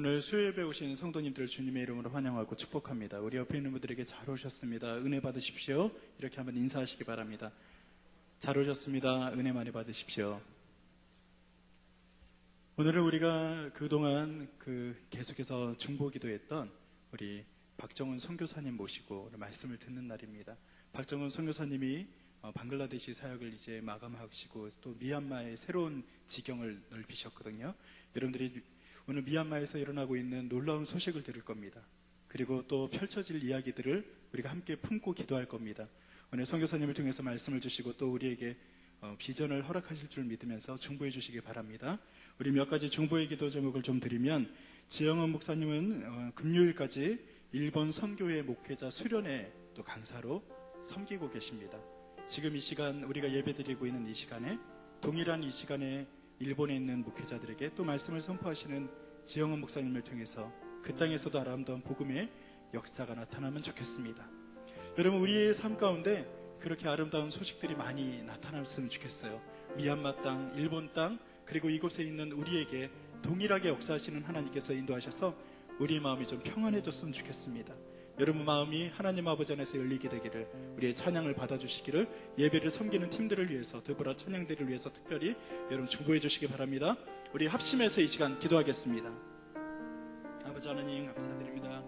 오늘 수요예배 오신 성도님들 주님의 이름으로 환영하고 축복합니다. 우리 옆에 있는 분들에게 잘 오셨습니다. 은혜 받으십시오. 이렇게 한번 인사하시기 바랍니다. 잘 오셨습니다. 은혜 많이 받으십시오. 오늘은 우리가 그동안 계속해서 중보기도했던 우리 박정훈 선교사님 모시고 말씀을 듣는 날입니다. 박정훈 선교사님이 방글라데시 사역을 이제 마감하시고 또 미얀마의 새로운 지경을 넓히셨거든요. 여러분들이 오늘 미얀마에서 일어나고 있는 놀라운 소식을 들을 겁니다. 그리고 또 펼쳐질 이야기들을 우리가 함께 품고 기도할 겁니다. 오늘 선교사님을 통해서 말씀을 주시고 또 우리에게 비전을 허락하실 줄 믿으면서 중보해 주시기 바랍니다. 우리 몇 가지 중보의 기도 제목을 좀 드리면, 지영은 목사님은 금요일까지 일본 선교회 목회자 수련회 또 강사로 섬기고 계십니다. 지금 이 시간 우리가 예배드리고 있는 이 시간에 동일한 이 시간에 일본에 있는 목회자들에게 또 말씀을 선포하시는 지영은 목사님을 통해서 그 땅에서도 아름다운 복음의 역사가 나타나면 좋겠습니다. 여러분, 우리의 삶 가운데 그렇게 아름다운 소식들이 많이 나타났으면 좋겠어요. 미얀마 땅, 일본 땅, 그리고 이곳에 있는 우리에게 동일하게 역사하시는 하나님께서 인도하셔서 우리의 마음이 좀 평안해졌으면 좋겠습니다. 여러분 마음이 하나님 아버지 안에서 열리게 되기를, 우리의 찬양을 받아주시기를, 예배를 섬기는 팀들을 위해서, 드보라 찬양대를 위해서 특별히 여러분 중보해 주시기 바랍니다. 우리 합심해서 이 시간 기도하겠습니다. 아버지 하나님 감사드립니다.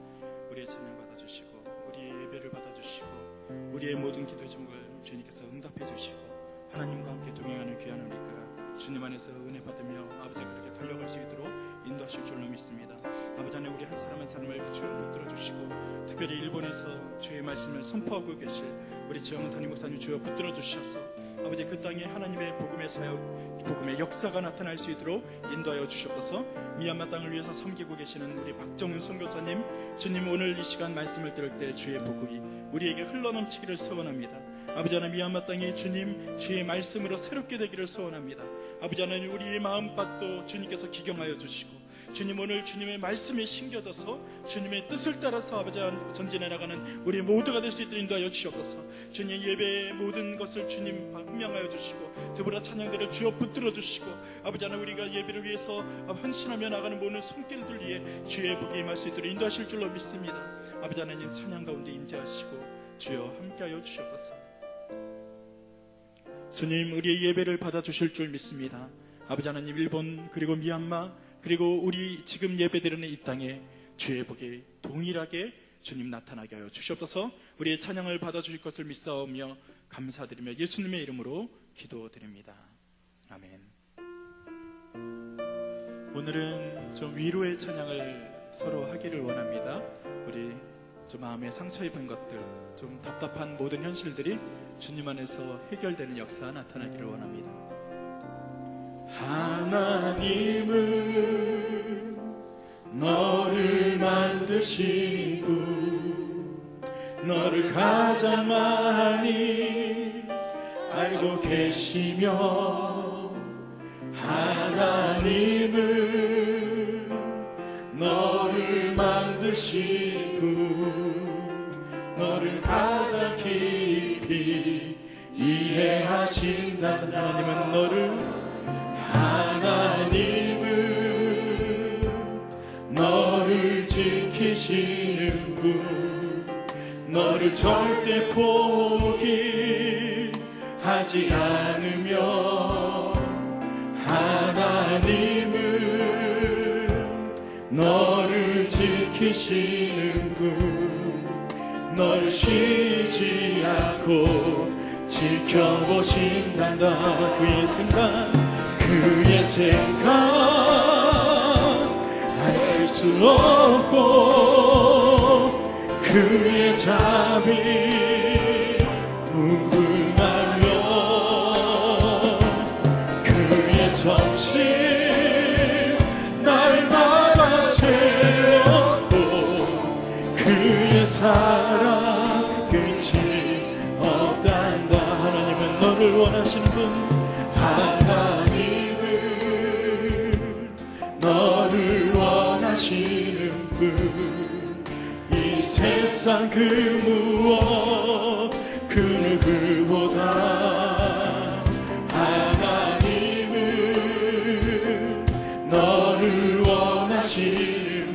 우리의 찬양 받아주시고 우리의 예배를 받아주시고 우리의 모든 기도 제목을 주님께서 응답해 주시고 하나님과 함께 동행하는 귀한 우리가 주님 안에서 은혜 받으며 아버지 그렇게 달려갈 수 있도록 인도하실 줄로 믿습니다. 아버지 하나님, 우리 한 사람 한 사람을 주여 붙들어 주시고 특별히 일본에서 주의 말씀을 선포하고 계실 우리 지영은 담임 목사님 주여 붙들어 주셔서 아버지 그 땅에 하나님의 복음의 사역, 복음의 역사가 나타날 수 있도록 인도하여 주시옵소서. 미얀마 땅을 위해서 섬기고 계시는 우리 박정훈 선교사님, 주님 오늘 이 시간 말씀을 들을 때 주의 복음이 우리에게 흘러넘치기를 소원합니다. 아버지 하나님, 미얀마 땅이 주님 주의 말씀으로 새롭게 되기를 소원합니다. 아버지 하나님, 우리의 마음밭도 주님께서 기경하여 주시고 주님 오늘 주님의 말씀에 심겨져서 주님의 뜻을 따라서 아버지 전진해 나가는 우리 모두가 될 수 있도록 인도하여 주시옵소서. 주님 예배의 모든 것을 주님 분명하여 주시고 드보라 찬양들을 주여 붙들어 주시고 아버지 하나님, 우리가 예배를 위해서 헌신하며 나가는 모든 손길들 위에 주의 복이 임할 수 있도록 인도하실 줄로 믿습니다. 아버지 하나님, 찬양 가운데 임재하시고 주여 함께하여 주시옵소서. 주님 우리의 예배를 받아주실 줄 믿습니다. 아버지 하나님, 일본 그리고 미얀마 그리고 우리 지금 예배드리는 이 땅에 주의 복이 동일하게 주님 나타나게 하여 주시옵소서. 우리의 찬양을 받아주실 것을 믿사오며 감사드리며 예수님의 이름으로 기도드립니다. 아멘. 오늘은 좀 위로의 찬양을 서로 하기를 원합니다. 우리 좀 마음에 상처 입은 것들, 좀 답답한 모든 현실들이 주님 안에서 해결되는 역사가 나타나기를 원합니다. 하나님은 너를 만드시고 너를 가장 많이 알고 계시며, 하나님은 너를 만드시고 너를 가장 깊이 이해하신다. 하나님은 너를 지키시는 분, 너를 절대 포기하지 않으며, 하나님은 너를 지키시는 분, 너를 쉬지 않고 지켜보신단다. 그의 생각 알 수 없고 그의 잠이 무궁하며 그의 성실 날마다 새롭고 그의 사랑 끝이 없단다. 하나님은 너를 원하시는 분, 하나님은 너를 원하시는 분, 이 세상 그 무엇 그 누구보다 하나님은 너를 원하시는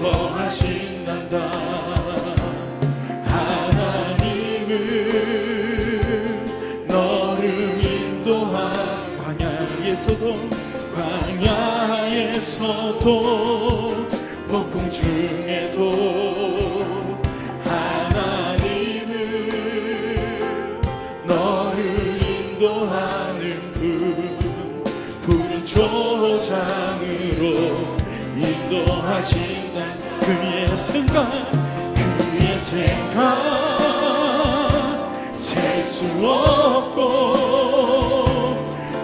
인도하신단다. 하나님은 너를 인도한 광야에서도 폭풍 중에도 하나님은 너를 인도하는 푸른 초장으로 인도하신다. 그의 생각 셀 수 없고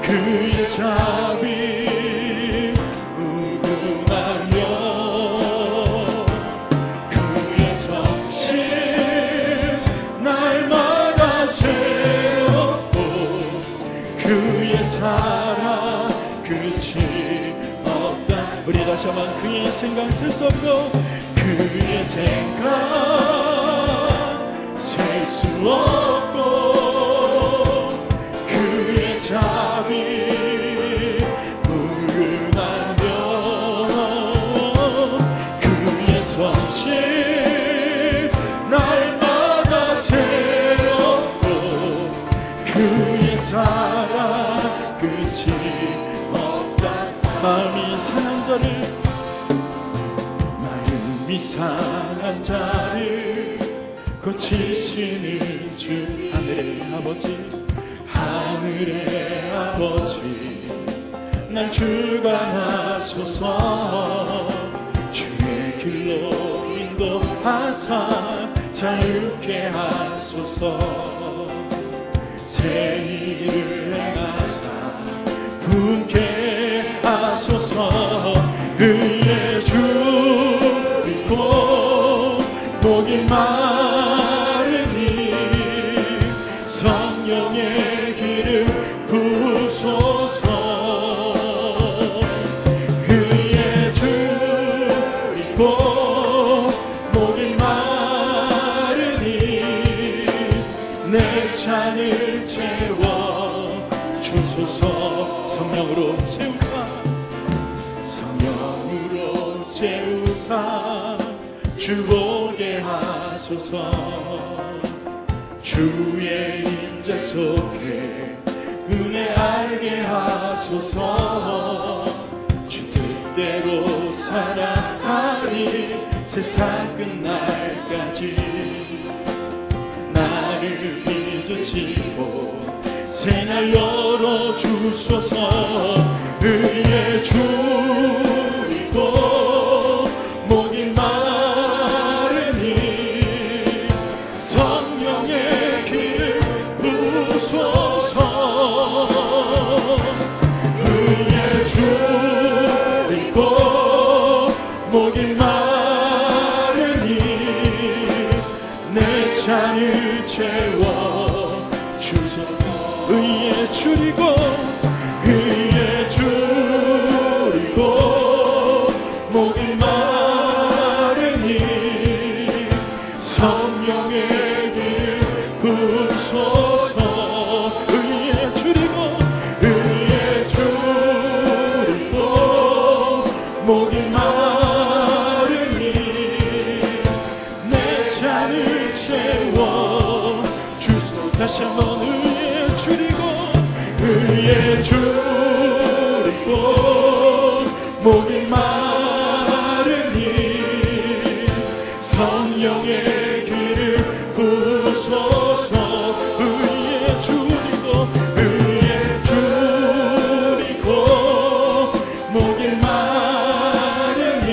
그의 자비 무궁하며 그의 성실 날마다 새롭고 그의 사랑 끝이 없다. 우리 다시 한번 그의 생각 셀 수 없고 그의 생각 셀 수 없고 그의 자비 무궁하며 그의 성실 날마다 새롭고 그의 사랑 끝이 없다. 마음이 상한 자를 고치시는 주 하늘의 아버지 날 주관하소서. 주의 길로 인도하사 자유케 하소서. 새 일을 행하사 분케 하소서. 의의 주 목이 마르니 성령의 길을 부소서. 그의 주 있고 목이 마르니 내 잔을 채워 주소서. 성령으로 채우사 주 보게 하소서. 주의 임재 속에 은혜 알게 하소서. 주 뜻대로 살아가니 세상 끝날까지 나를 빚으시고 새날 열어주소서. 의의 주 있고 목이 마르니 성령의 길을 부소서. 의의 주 있고 목이 마르니 내 잔을 채워 주소서. 의의 줄이고 의의 줄이고 목이 마르니 성령의 길 부소서. 의의 줄이고 의의 줄이고 목이 마르니 내 잔을 채워 주소서. 다시 한번 의의 줄이고 의의 줄이고 목이 마르니 성령의 길을 부소서. 의의 줄이고 의의 줄이고 목이 마르니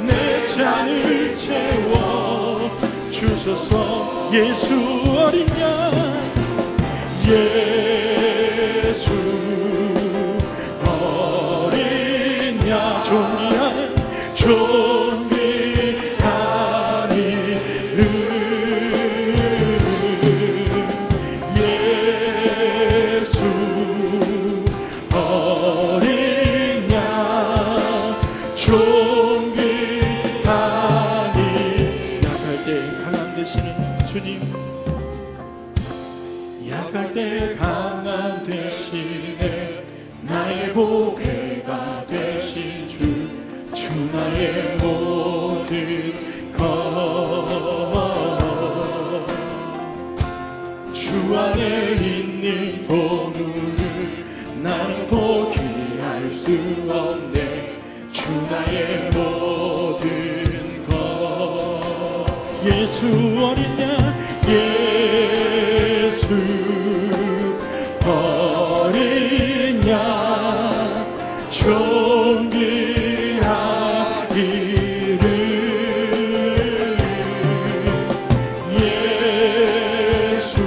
내 잔을 채워 주소서. 예수 어린 양 예수 어린 양 존귀한 이름 예수 어린 양 존귀한 이름. 약할 때 강한 되시는 주님 약할 때 강한 대신에 나의 보배가 되신 주 나의 주님 보물을 나는 포기할 수 없네. 주 나의 모든 것. 예수 어린 양, 예수 어린 양, 존귀하기를. 예수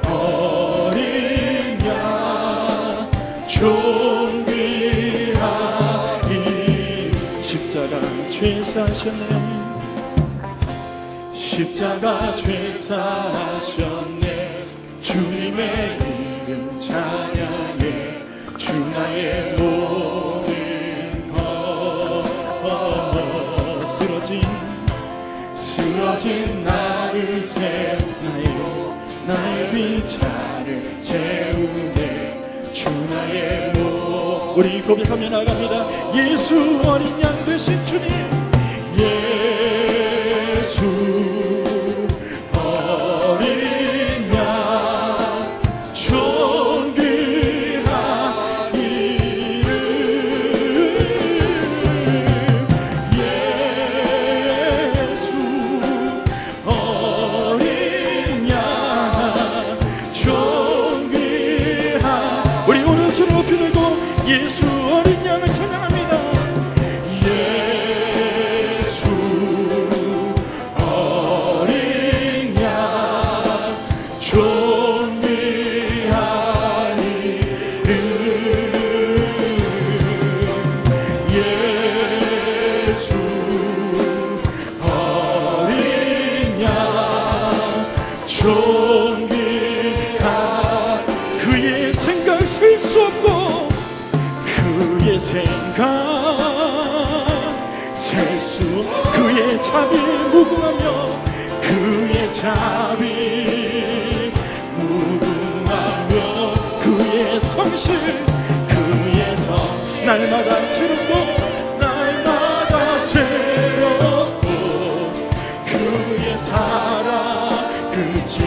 어린 양, 존귀하기. 십자가 죄 사셨네. 십자가 죄 사셨네. 주님의 이름 찬양해. 주 나의 모든 것. 쓰러진 나를 세우, 나의 빈자를 채우네. 주 나의 모든. 우리 고백하며 나갑니다. 예수 어린 양 되신 주님, 예수 어린 양, 존귀한 이름. 예수 어린 양, 존귀한. 우리 오른손을 높이 들고 예수 어린 양을 찬양합니다. 예수 어린 양, 존귀한 이름. 예수 어린 양, 존귀한. 그의 생각 셀 수 없고, 그의 생각 셀수, 그의 자비 무궁하며, 그의 자비 무궁하며, 그의 성실, 그의 성 날마다 새롭고, 날마다 새롭고, 그의 사랑 그지.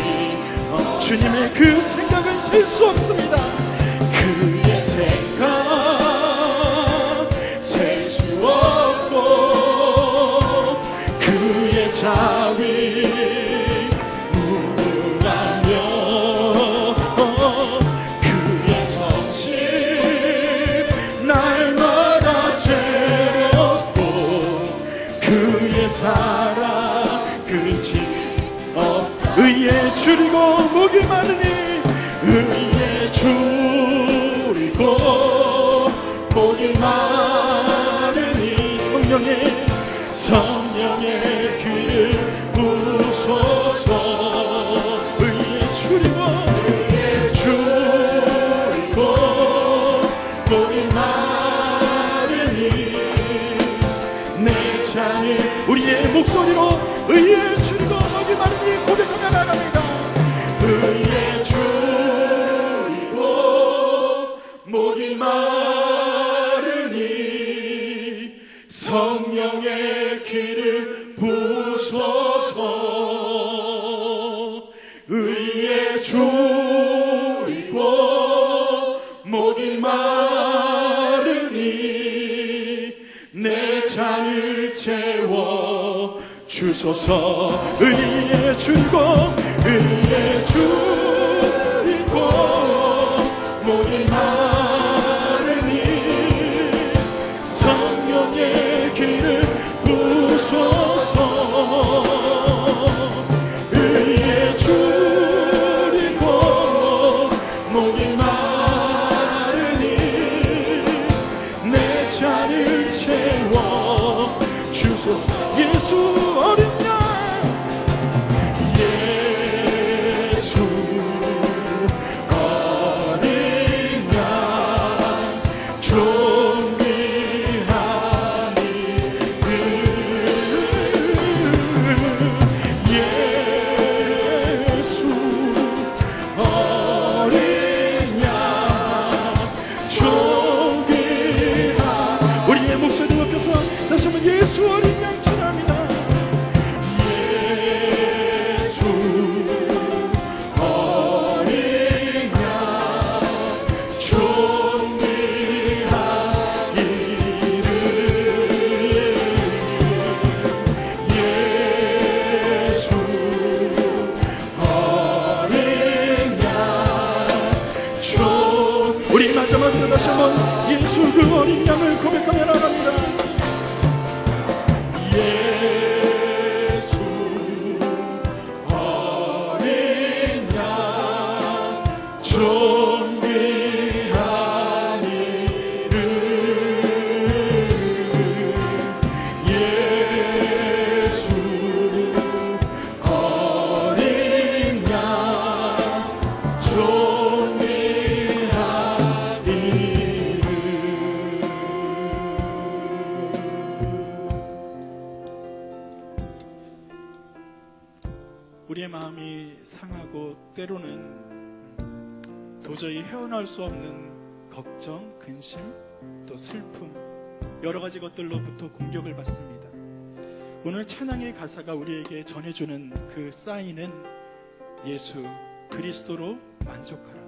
주님의 그 생각은 셀 수 없습니다. 그의 생각 셀 수 없고, 그의 자비 무궁하며, 그의 성실 날마다 새롭고, 그의 사랑 그지. 의에 줄이고 목이 많으니, 의에 줄이고 목이 많으니, 성령의 귀를 부소서. 의에 줄이고 목이 많으니, 내 잔을 우리의 목소리로 의에 줄이고 목이 많으니 고백하며 나갑니다. 의에 줄이고 목이 마르니, 성령의 길을 부소서. 의에 줄이고 목이 마르니, 내 잔을 채워 주소서. 의에 줄이고, 의에 줄이고 목이 마르니, 성령의 길을 부소서. 의에 줄이고 목이 마르니, 내 잔을 채워 주소서. 예수 어린 양, 예수 어린 양, 존귀한 이름. 예수 어린 한번 예수 그 어린 양을 고백하며 나갑니다. 예수 어린 양 존귀한 이름 예수 어린 양 존귀한 이름. 우리의 마음이 상하고 때로는 도저히 헤어나올 수 없는 걱정, 근심, 또 슬픔, 여러 가지 것들로부터 공격을 받습니다. 오늘 찬양의 가사가 우리에게 전해주는 그 사인은 예수 그리스도로 만족하라.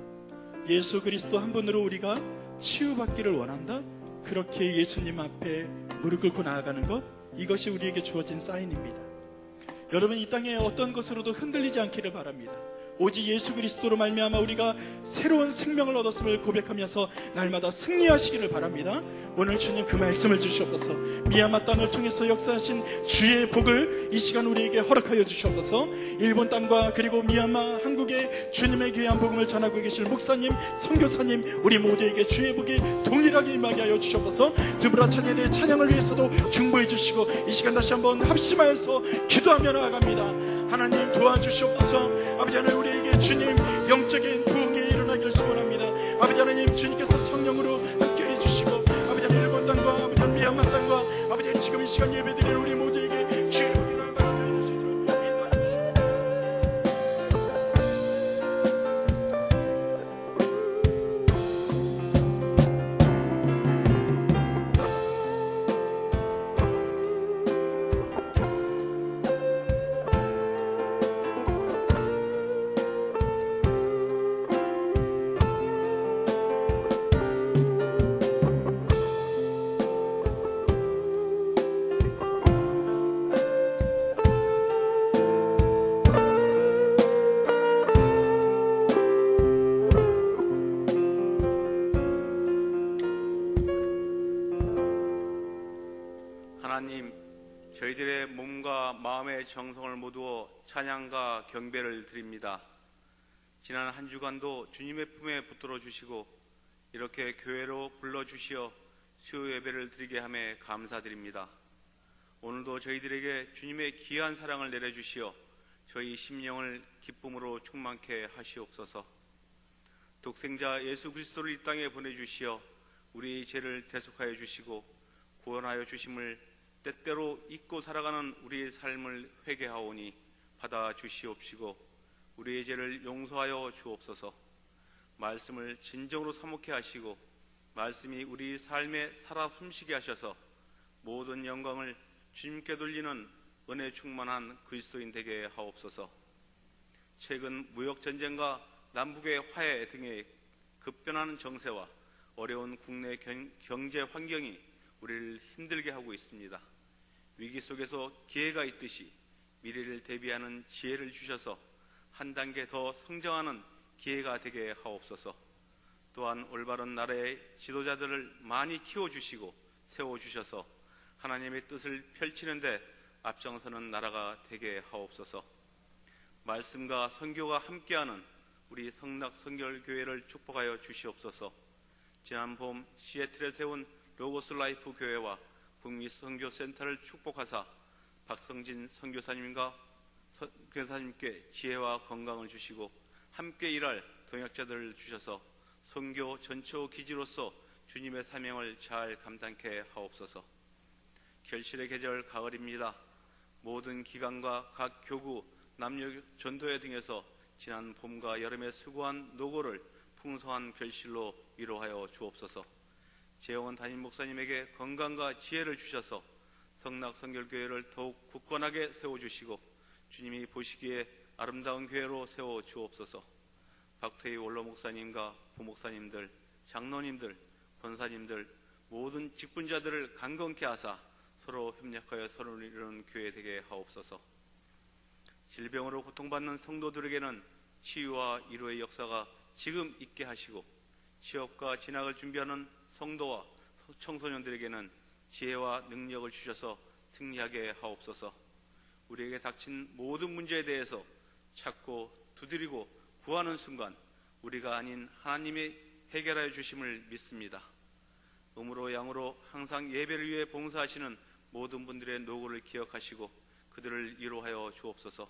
예수 그리스도 한 분으로 우리가 치유받기를 원한다. 그렇게 예수님 앞에 무릎 꿇고 나아가는 것, 이것이 우리에게 주어진 사인입니다. 여러분, 이 땅에 어떤 것으로도 흔들리지 않기를 바랍니다. 오직 예수 그리스도로 말미암아 우리가 새로운 생명을 얻었음을 고백하면서 날마다 승리하시기를 바랍니다. 오늘 주님 그 말씀을 주시옵소서. 미얀마 땅을 통해서 역사하신 주의 복을 이 시간 우리에게 허락하여 주시옵소서. 일본 땅과 그리고 미얀마, 한국에 주님의 귀한 복음을 전하고 계실 목사님, 선교사님, 우리 모두에게 주의 복이 동일하게 임하게 하여 주시옵소서. 드브라 찬양의 찬양을 위해서도 중보해 주시고 이 시간 다시 한번 합심하여서 기도하며 나아갑니다. 하나님 도와주시옵소서. 아버지 하나님, 우리에게 주님 영적인 부흥이 일어나기를 소원합니다. 아버지 하나님, 주님께서 성령으로 함께해 주시고 아버지 하나님, 일본 땅과 아버지 하나님, 미얀마 땅과 아버지 하나님, 지금 이 시간 예배드리는 우리 모두에게 주의 복이 날마다 드릴 수 있도록 인도하여 주시옵소서. 하나님, 저희들의 몸과 마음의 정성을 모두어 찬양과 경배를 드립니다. 지난 한 주간도 주님의 품에 붙들어 주시고 이렇게 교회로 불러주시어 수요 예배를 드리게 함에 감사드립니다. 오늘도 저희들에게 주님의 귀한 사랑을 내려주시어 저희 심령을 기쁨으로 충만케 하시옵소서. 독생자 예수 그리스도를 이 땅에 보내주시어 우리의 죄를 대속하여 주시고 구원하여 주심을 때때로 잊고 살아가는 우리의 삶을 회개하오니 받아 주시옵시고 우리의 죄를 용서하여 주옵소서. 말씀을 진정으로 사목해 하시고 말씀이 우리 삶에 살아 숨쉬게 하셔서 모든 영광을 주님께 돌리는 은혜 충만한 그리스도인 되게 하옵소서. 최근 무역전쟁과 남북의 화해 등의 급변하는 정세와 어려운 국내 경제 환경이 우리를 힘들게 하고 있습니다. 위기 속에서 기회가 있듯이 미래를 대비하는 지혜를 주셔서 한 단계 더 성장하는 기회가 되게 하옵소서. 또한 올바른 나라의 지도자들을 많이 키워주시고 세워주셔서 하나님의 뜻을 펼치는데 앞장서는 나라가 되게 하옵소서. 말씀과 선교가 함께하는 우리 성낙선결교회를 축복하여 주시옵소서. 지난 봄 시애틀에 세운 로고스 라이프 교회와 북미 선교센터를 축복하사 박성진 선교사님과 교사님께 지혜와 건강을 주시고 함께 일할 동역자들을 주셔서 선교 전초 기지로서 주님의 사명을 잘 감당케 하옵소서. 결실의 계절 가을입니다. 모든 기관과 각 교구, 남녀 전도회 등에서 지난 봄과 여름에 수고한 노고를 풍성한 결실로 위로하여 주옵소서. 재영원 담임 목사님에게 건강과 지혜를 주셔서 성낙선결교회를 더욱 굳건하게 세워주시고 주님이 보시기에 아름다운 교회로 세워주옵소서. 박태희 원로 목사님과 부목사님들, 장로님들, 권사님들 모든 직분자들을 강건케 하사 서로 협력하여 서로를 이루는 교회 되게 하옵소서. 질병으로 고통받는 성도들에게는 치유와 위로의 역사가 지금 있게 하시고 취업과 진학을 준비하는 성도와 청소년들에게는 지혜와 능력을 주셔서 승리하게 하옵소서. 우리에게 닥친 모든 문제에 대해서 찾고 두드리고 구하는 순간 우리가 아닌 하나님이 해결하여 주심을 믿습니다. 음으로 양으로 항상 예배를 위해 봉사하시는 모든 분들의 노고를 기억하시고 그들을 위로하여 주옵소서.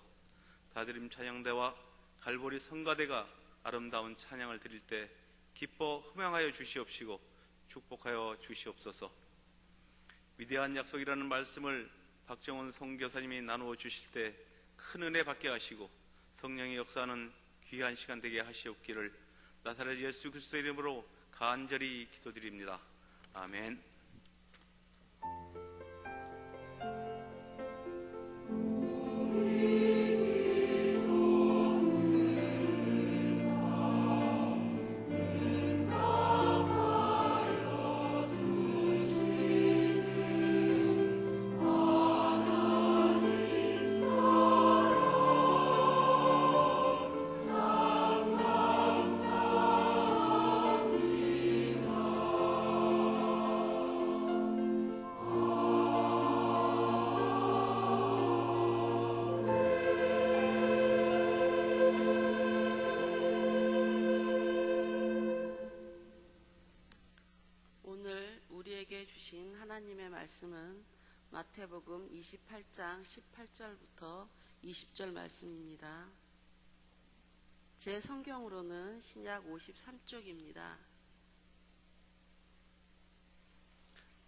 다드림 찬양대와 갈보리 성가대가 아름다운 찬양을 드릴 때 기뻐 흠양하여 주시옵시고 축복하여 주시옵소서. 위대한 약속이라는 말씀을 박정원 선교사님이 나누어 주실 때 큰 은혜 받게 하시고 성령의 역사하는 귀한 시간 되게 하시옵기를 나사렛 예수 그리스도의 이름으로 간절히 기도드립니다. 아멘. 하나님의 말씀은 마태복음 28장 18절부터 20절 말씀입니다. 제 성경으로는 신약 53쪽입니다.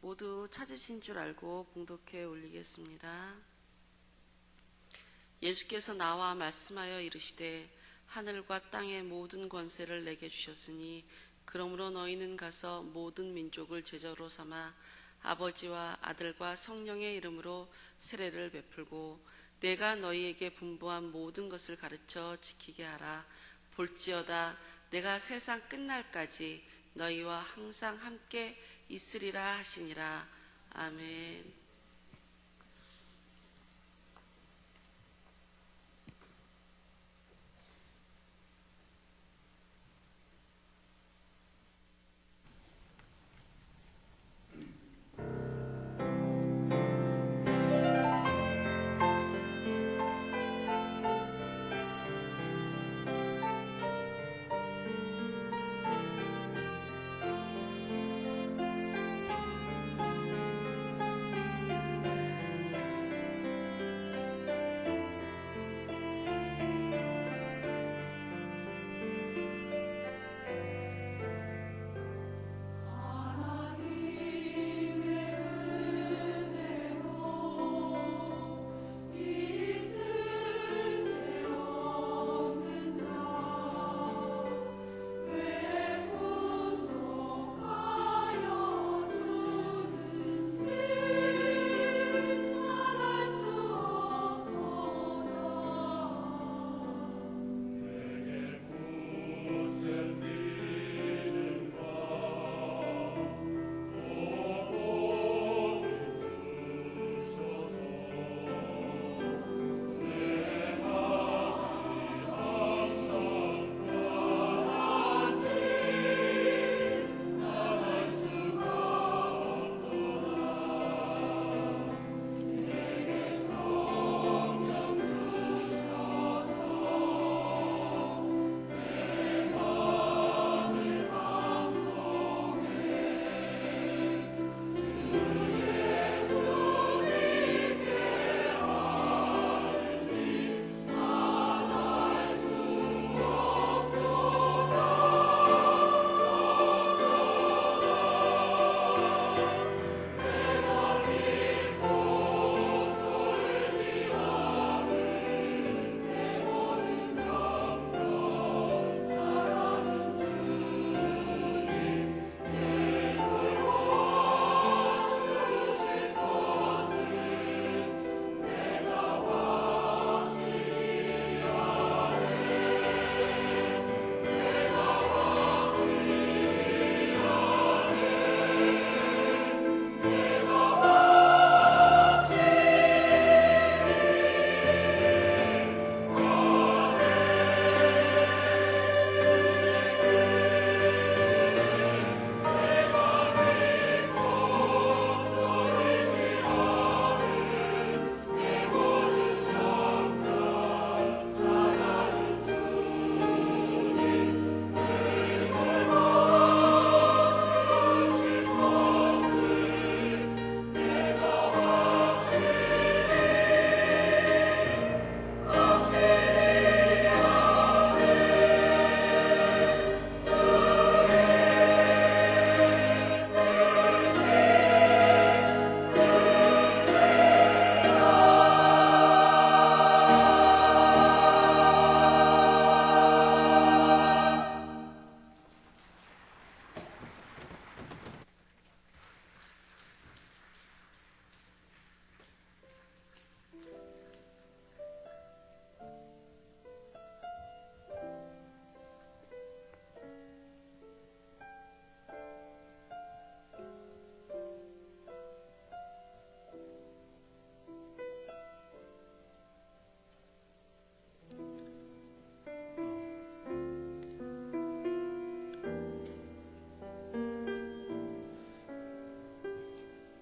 모두 찾으신 줄 알고 봉독해 올리겠습니다. 예수께서 나와 말씀하여 이르시되 하늘과 땅의 모든 권세를 내게 주셨으니 그러므로 너희는 가서 모든 민족을 제자로 삼아 아버지와 아들과 성령의 이름으로 세례를 베풀고 내가 너희에게 분부한 모든 것을 가르쳐 지키게 하라. 볼지어다 내가 세상 끝날까지 너희와 항상 함께 있으리라 하시니라. 아멘.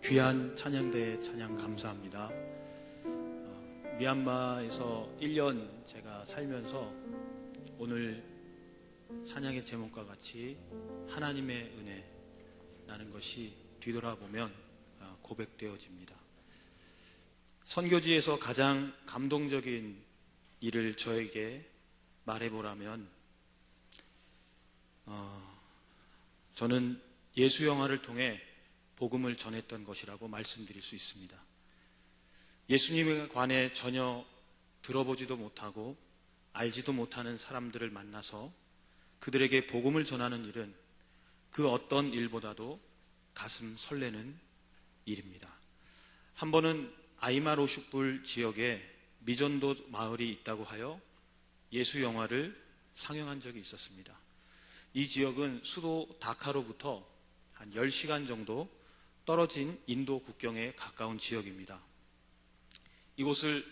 귀한 찬양대에 찬양 감사합니다. 미얀마에서 1년 제가 살면서 오늘 찬양의 제목과 같이 하나님의 은혜라는 것이 뒤돌아보면 고백되어집니다. 선교지에서 가장 감동적인 일을 저에게 말해보라면 저는 예수 영화를 통해 복음을 전했던 것이라고 말씀드릴 수 있습니다. 예수님에 관해 전혀 들어보지도 못하고 알지도 못하는 사람들을 만나서 그들에게 복음을 전하는 일은 그 어떤 일보다도 가슴 설레는 일입니다. 한 번은 아이마로슈불 지역에 미전도 마을이 있다고 하여 예수 영화를 상영한 적이 있었습니다. 이 지역은 수도 다카로부터 한 10시간 정도 떨어진 인도 국경에 가까운 지역입니다. 이곳을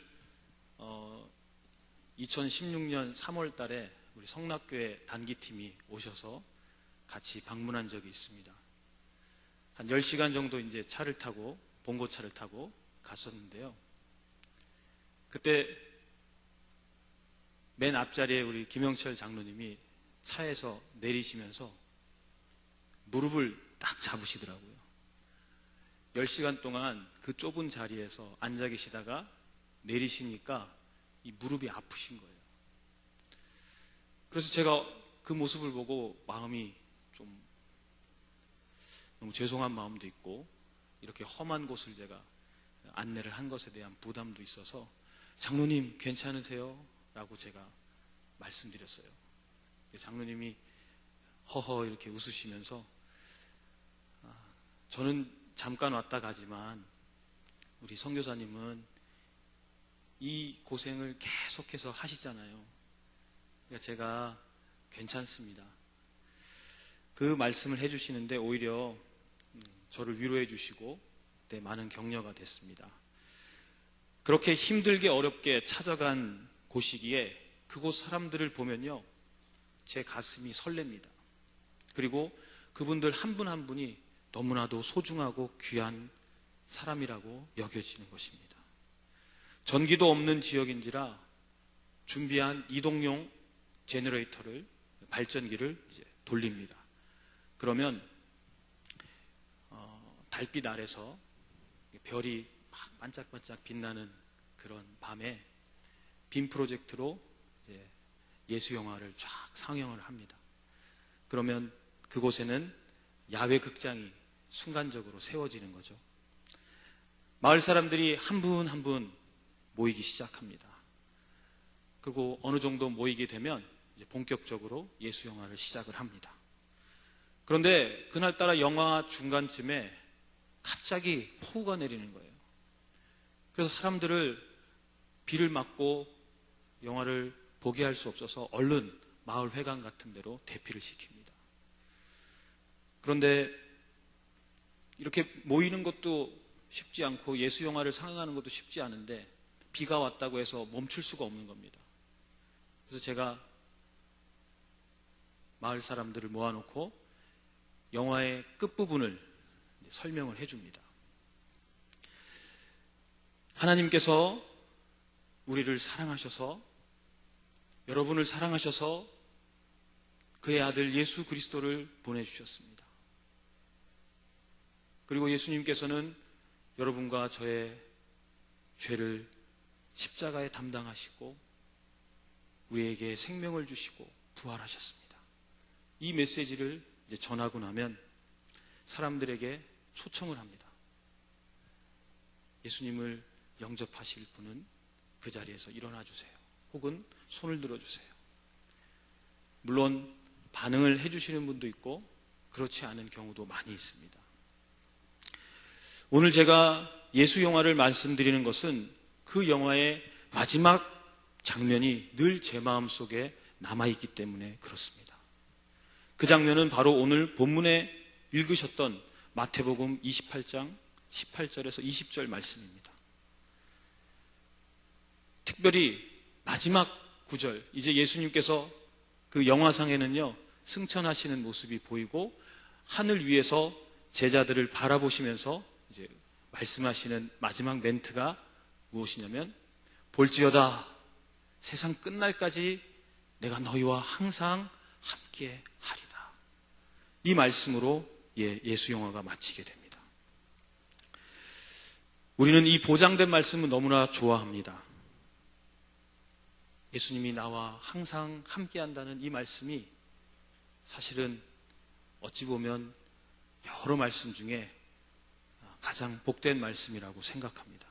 2016년 3월 달에 우리 성락교회 단기팀이 오셔서 같이 방문한 적이 있습니다. 한 10시간 정도 이제 차를 타고, 봉고차를 타고 갔었는데요. 그때 맨 앞자리에 우리 김영철 장로님이 차에서 내리시면서 무릎을 딱 잡으시더라고요. 10시간 동안 그 좁은 자리에서 앉아 계시다가 내리시니까 이 무릎이 아프신 거예요. 그래서 제가 그 모습을 보고 마음이 좀 너무 죄송한 마음도 있고 이렇게 험한 곳을 제가 안내를 한 것에 대한 부담도 있어서 장로님 괜찮으세요? 라고 제가 말씀드렸어요. 장로님이 허허 이렇게 웃으시면서 저는 잠깐 왔다 가지만 우리 선교사님은 이 고생을 계속해서 하시잖아요. 그러니까 제가 괜찮습니다. 그 말씀을 해주시는데 오히려 저를 위로해 주시고 그때 많은 격려가 됐습니다. 그렇게 힘들게 어렵게 찾아간 곳이기에 그곳 사람들을 보면요 제 가슴이 설렙니다. 그리고 그분들 한 분 한 분이 너무나도 소중하고 귀한 사람이라고 여겨지는 것입니다. 전기도 없는 지역인지라 준비한 이동용 제너레이터를, 발전기를 이제 돌립니다. 그러면 달빛 아래서 별이 막 반짝반짝 빛나는 그런 밤에 빔 프로젝트로 이제 예수 영화를 쫙 상영을 합니다. 그러면 그곳에는 야외 극장이 순간적으로 세워지는 거죠. 마을 사람들이 한 분 한 분 모이기 시작합니다. 그리고 어느 정도 모이게 되면 이제 본격적으로 예수 영화를 시작을 합니다. 그런데 그날따라 영화 중간쯤에 갑자기 폭우가 내리는 거예요. 그래서 사람들을 비를 맞고 영화를 보게 할 수 없어서 얼른 마을 회관 같은 데로 대피를 시킵니다. 그런데 이렇게 모이는 것도 쉽지 않고 예수 영화를 상영하는 것도 쉽지 않은데 비가 왔다고 해서 멈출 수가 없는 겁니다. 그래서 제가 마을 사람들을 모아놓고 영화의 끝부분을 설명을 해줍니다. 하나님께서 우리를 사랑하셔서 여러분을 사랑하셔서 그의 아들 예수 그리스도를 보내주셨습니다. 그리고 예수님께서는 여러분과 저의 죄를 십자가에 담당하시고 우리에게 생명을 주시고 부활하셨습니다. 이 메시지를 이제 전하고 나면 사람들에게 초청을 합니다. 예수님을 영접하실 분은 그 자리에서 일어나 주세요. 혹은 손을 들어주세요. 물론 반응을 해주시는 분도 있고 그렇지 않은 경우도 많이 있습니다. 오늘 제가 예수 영화를 말씀드리는 것은 그 영화의 마지막 장면이 늘 제 마음속에 남아있기 때문에 그렇습니다. 그 장면은 바로 오늘 본문에 읽으셨던 마태복음 28장 18절에서 20절 말씀입니다. 특별히 마지막 구절, 이제 예수님께서 그 영화상에는요 승천하시는 모습이 보이고 하늘 위에서 제자들을 바라보시면서 이제 말씀하시는 마지막 멘트가 무엇이냐면 볼지어다 세상 끝날까지 내가 너희와 항상 함께 하리라. 이 말씀으로 예수 영화가 마치게 됩니다. 우리는 이 보장된 말씀을 너무나 좋아합니다. 예수님이 나와 항상 함께 한다는 이 말씀이 사실은 어찌 보면 여러 말씀 중에 가장 복된 말씀이라고 생각합니다.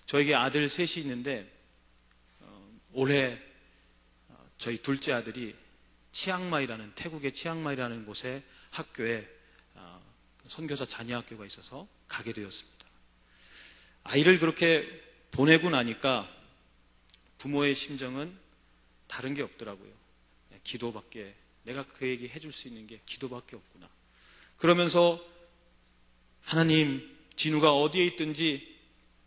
저에게 아들 셋이 있는데 올해 저희 둘째 아들이 치앙마이라는 태국의 치앙마이라는 곳에 학교에 선교사 자녀학교가 있어서 가게 되었습니다. 아이를 그렇게 보내고 나니까 부모의 심정은 다른 게 없더라고요. 기도밖에, 내가 그에게 해줄 수 있는 게 기도밖에 없구나. 그러면서 하나님, 진우가 어디에 있든지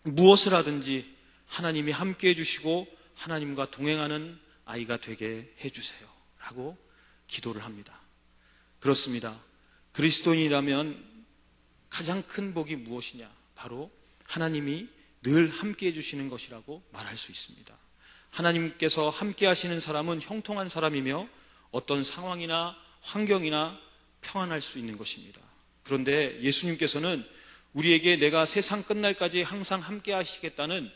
무엇을 하든지 하나님이 함께 해주시고 하나님과 동행하는 아이가 되게 해주세요 라고 기도를 합니다. 그렇습니다. 그리스도인이라면 가장 큰 복이 무엇이냐? 바로 하나님이 늘 함께 해주시는 것이라고 말할 수 있습니다. 하나님께서 함께 하시는 사람은 형통한 사람이며 어떤 상황이나 환경이나 평안할 수 있는 것입니다. 그런데 예수님께서는 우리에게 내가 세상 끝날까지 항상 함께 하시겠다는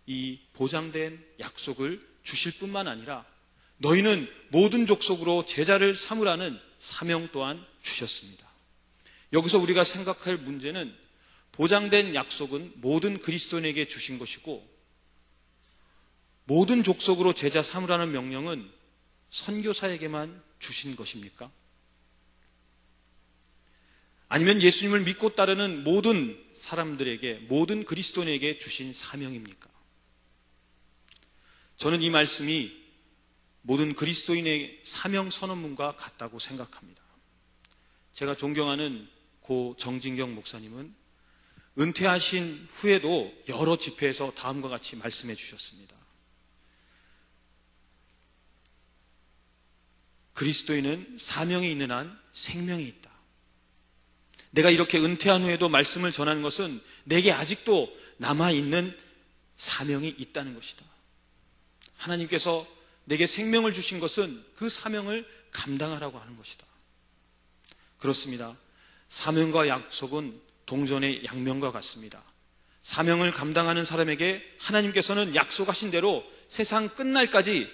이 보장된 약속을 주실 뿐만 아니라 너희는 모든 족속으로 제자를 삼으라는 사명 또한 주셨습니다. 여기서 우리가 생각할 문제는 보장된 약속은 모든 그리스도인에게 주신 것이고 모든 족속으로 제자 삼으라는 명령은 선교사에게만 주신 것입니까? 아니면 예수님을 믿고 따르는 모든 사람들에게, 모든 그리스도인에게 주신 사명입니까? 저는 이 말씀이 모든 그리스도인의 사명 선언문과 같다고 생각합니다. 제가 존경하는 고 정진경 목사님은 은퇴하신 후에도 여러 집회에서 다음과 같이 말씀해 주셨습니다. 그리스도인은 사명이 있는 한 생명이 있다. 내가 이렇게 은퇴한 후에도 말씀을 전하는 것은 내게 아직도 남아있는 사명이 있다는 것이다. 하나님께서 내게 생명을 주신 것은 그 사명을 감당하라고 하는 것이다. 그렇습니다. 사명과 약속은 동전의 양면과 같습니다. 사명을 감당하는 사람에게 하나님께서는 약속하신 대로 세상 끝날까지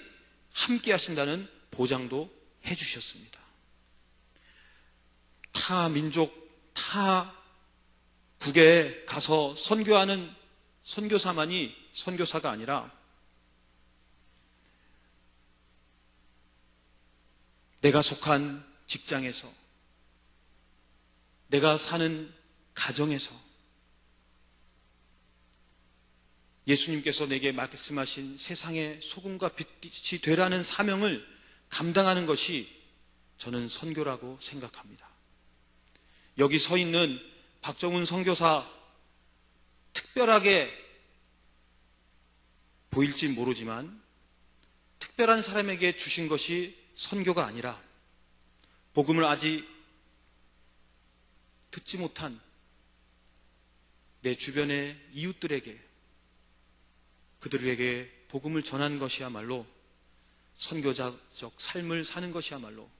함께 하신다는 보장도 해주셨습니다. 타 민족, 타 국에 가서 선교하는 선교사만이 선교사가 아니라 내가 속한 직장에서, 내가 사는 가정에서 예수님께서 내게 말씀하신 세상의 소금과 빛이 되라는 사명을 감당하는 것이 저는 선교라고 생각합니다. 여기 서 있는 박정훈 선교사 특별하게 보일진 모르지만 특별한 사람에게 주신 것이 선교가 아니라 복음을 아직 듣지 못한 내 주변의 이웃들에게, 그들에게 복음을 전하는 것이야말로 선교자적 삶을 사는 것이야말로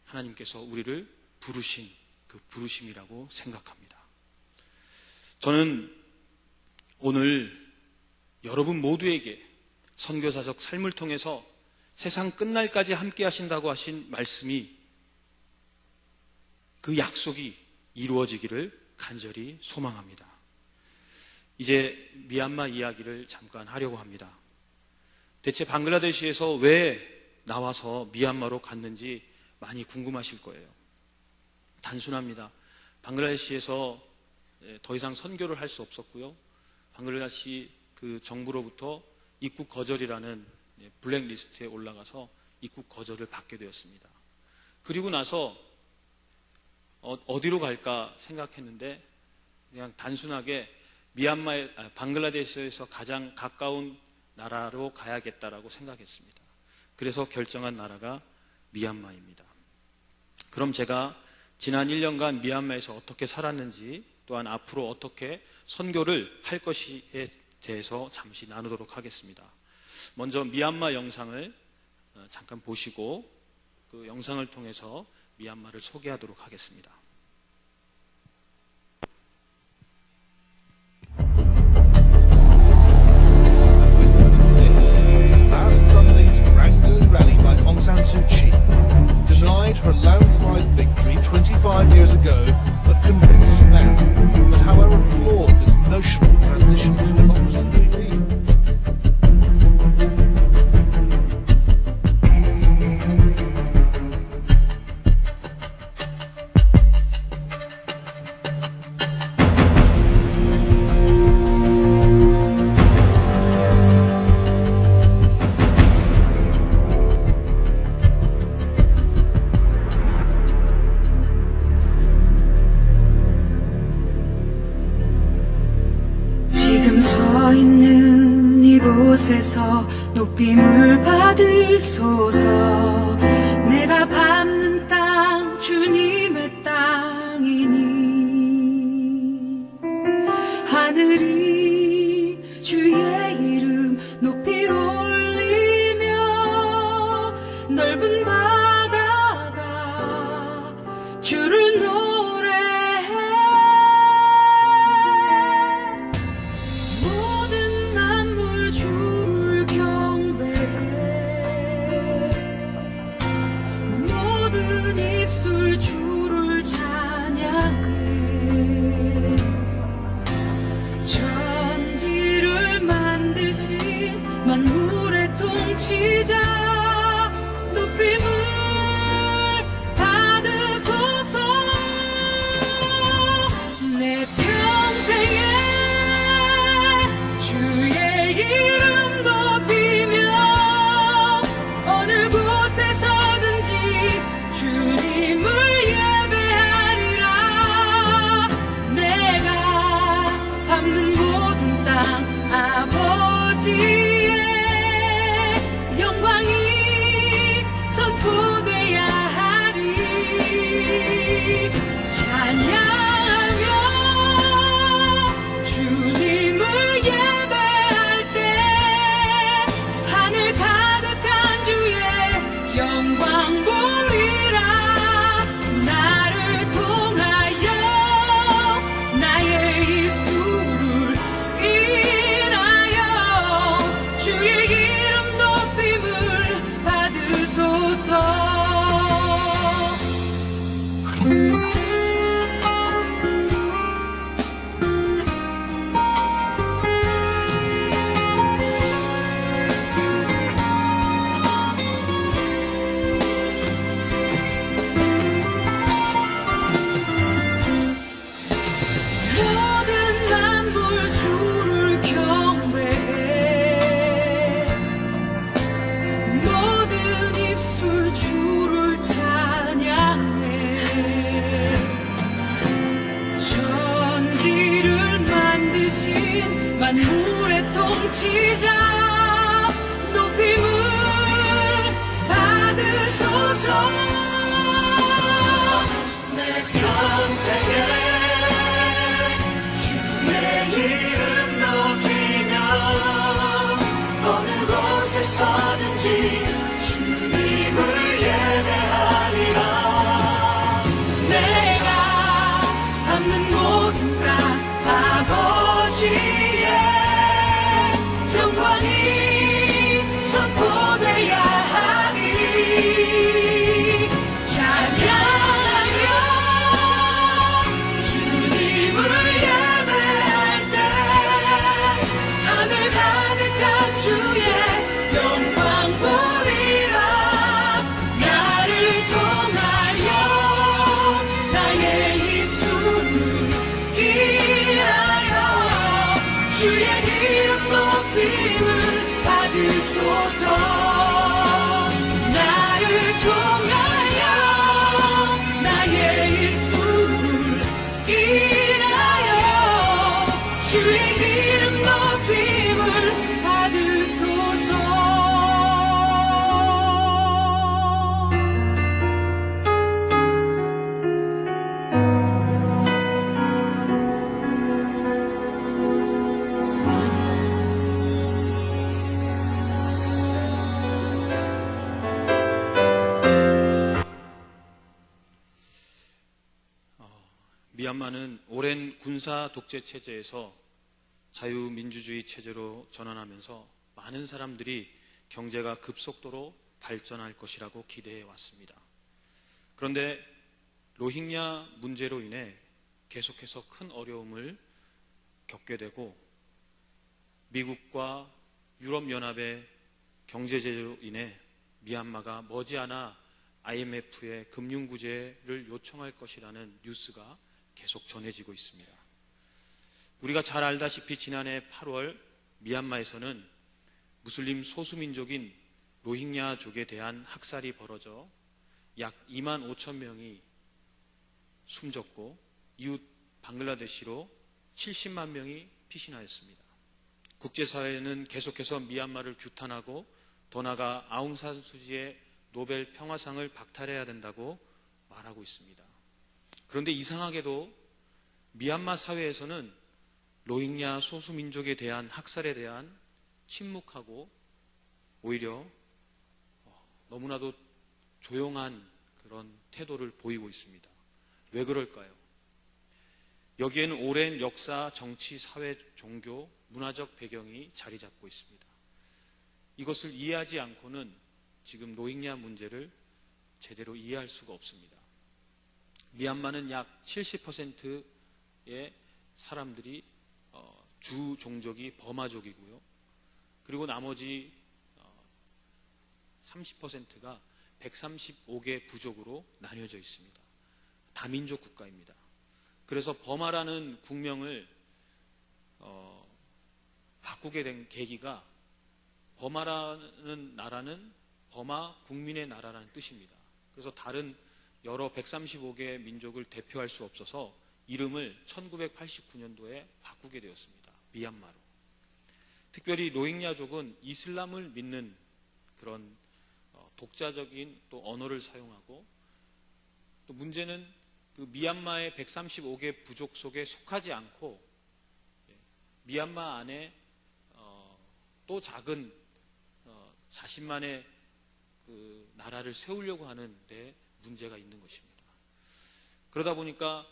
하나님께서 우리를 부르신 그 부르심이라고 생각합니다. 저는 오늘 여러분 모두에게 선교사적 삶을 통해서 세상 끝날까지 함께 하신다고 하신 말씀이, 그 약속이 이루어지기를 간절히 소망합니다. 이제 미얀마 이야기를 잠깐 하려고 합니다. 대체 방글라데시에서 왜 나와서 미얀마로 갔는지 많이 궁금하실 거예요. 단순합니다. 방글라데시에서 더 이상 선교를 할 수 없었고요. 방글라데시 그 정부로부터 입국 거절이라는 블랙리스트에 올라가서 입국 거절을 받게 되었습니다. 그리고 나서 어디로 갈까 생각했는데 그냥 단순하게 방글라데시에서 가장 가까운 나라로 가야겠다라고 생각했습니다. 그래서 결정한 나라가 미얀마입니다. 그럼 제가 지난 1년간 미얀마에서 어떻게 살았는지 또한 앞으로 어떻게 선교를 할 것에 대해서 잠시 나누도록 하겠습니다. 먼저 미얀마 영상을 잠깐 보시고 그 영상을 통해서 미얀마를 소개하도록 하겠습니다. Last Sunday's Rangoon rally by Aung San Suu Kyi denied her landslide victory 25 years ago, but convinced now that however flawed this notional transition to democracy may be, 지금 서 있는 이곳에서 높임을 받으소서. 내가 밟는 땅 주님의 땅이니 하늘이 주의 이름 높이 올리며 넓은 바다가 주를 노래해. 모든 만물 주를 경배해. 모든 입술 주를 찬양해. 천지를 만드신 만물의 통치자 높임을 받으소서. 내 평생에 주의 이름 높이며 어느 곳에서든지 주님을 예배하리라. 내가 밟는 모든 땅 아버지의 영광이 선포돼야 하리. 찬양하며 주님을 예배할 때 하늘 가득한 주의 영광 보리라. 나를 통하여 나의 입술을 인하여 주의 이름 높임을 받으소서. 모든 만물 주를 경배해. 모든 입술 주를 찬양해. 천지를 만드신 만물의 통치자 높임을 받으소서. 내 평생에 주의 이름 높이며 어느 곳에서든지 주님을 예배하리라. 내가 밟는 모든 땅 아버지의 영광이 선포돼야 하리. 찬양하며 주님을 예배할 때 하늘 가득한 주의 영광 보리라. 나를 통하여 나의 입술을 인하여 주의 이름 높임을 받으소서. 나를 통하여 나의 입술을 인하여 주의 이름 높임을 받으소서. 미얀마는 오랜 군사 독재 체제에서 자유민주주의 체제로 전환하면서 많은 사람들이 경제가 급속도로 발전할 것이라고 기대해 왔습니다. 그런데 로힝야 문제로 인해 계속해서 큰 어려움을 겪게 되고 미국과 유럽연합의 경제 제재로 인해 미얀마가 머지않아 IMF의 금융구제를 요청할 것이라는 뉴스가 계속 전해지고 있습니다. 우리가 잘 알다시피 지난해 8월 미얀마에서는 무슬림 소수민족인 로힝야족에 대한 학살이 벌어져 약 2만 5천 명이 숨졌고 이웃 방글라데시로 70만 명이 피신하였습니다. 국제사회는 계속해서 미얀마를 규탄하고 더 나아가 아웅산 수지의 노벨 평화상을 박탈해야 된다고 말하고 있습니다. 그런데 이상하게도 미얀마 사회에서는 로힝야 소수민족에 대한 학살에 대한 침묵하고 오히려 너무나도 조용한 그런 태도를 보이고 있습니다. 왜 그럴까요? 여기에는 오랜 역사, 정치, 사회, 종교, 문화적 배경이 자리 잡고 있습니다. 이것을 이해하지 않고는 지금 로힝야 문제를 제대로 이해할 수가 없습니다. 미얀마는 약 70%의 사람들이 주 종족이 버마족이고요. 그리고 나머지 30%가 135개 부족으로 나뉘어져 있습니다. 다민족 국가입니다. 그래서 버마라는 국명을 바꾸게 된 계기가 버마라는 나라는 버마 국민의 나라라는 뜻입니다. 그래서 다른 여러 135개 민족을 대표할 수 없어서 이름을 1989년도에 바꾸게 되었습니다. 미얀마로. 특별히 로힝야족은 이슬람을 믿는 그런 독자적인 또 언어를 사용하고 또 문제는 그 미얀마의 135개 부족 속에 속하지 않고 미얀마 안에 또 작은 자신만의 그 나라를 세우려고 하는 데 문제가 있는 것입니다. 그러다 보니까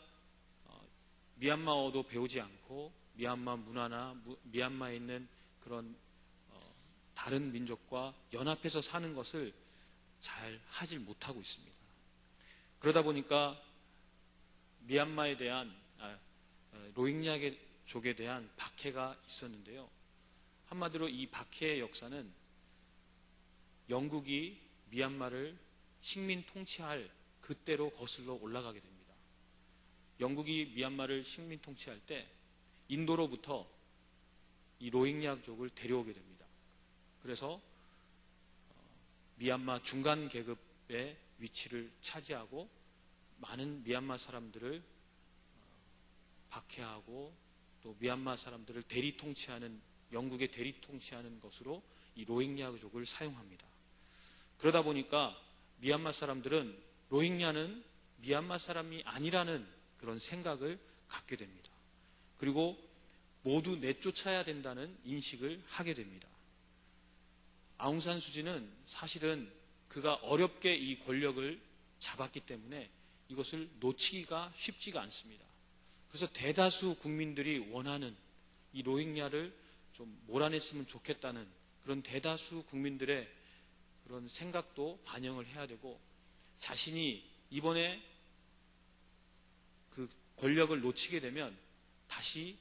미얀마어도 배우지 않고 미얀마 문화나 미얀마에 있는 그런 다른 민족과 연합해서 사는 것을 잘 하질 못하고 있습니다. 그러다 보니까 미얀마에 대한 로힝야족에 대한 박해가 있었는데요. 한마디로 이 박해의 역사는 영국이 미얀마를 식민 통치할 그때로 거슬러 올라가게 됩니다. 영국이 미얀마를 식민 통치할 때 인도로부터 이 로힝야족을 데려오게 됩니다. 그래서 미얀마 중간 계급의 위치를 차지하고 많은 미얀마 사람들을 박해하고 또 미얀마 사람들을 대리 통치하는 영국의 대리 통치하는 것으로 이 로힝야족을 사용합니다. 그러다 보니까 미얀마 사람들은 로힝야는 미얀마 사람이 아니라는 그런 생각을 갖게 됩니다. 그리고 모두 내쫓아야 된다는 인식을 하게 됩니다. 아웅산 수지는 사실은 그가 어렵게 이 권력을 잡았기 때문에 이것을 놓치기가 쉽지가 않습니다. 그래서 대다수 국민들이 원하는 이 로힝야를 좀 몰아냈으면 좋겠다는 그런 대다수 국민들의 그런 생각도 반영을 해야 되고 자신이 이번에 그 권력을 놓치게 되면 다시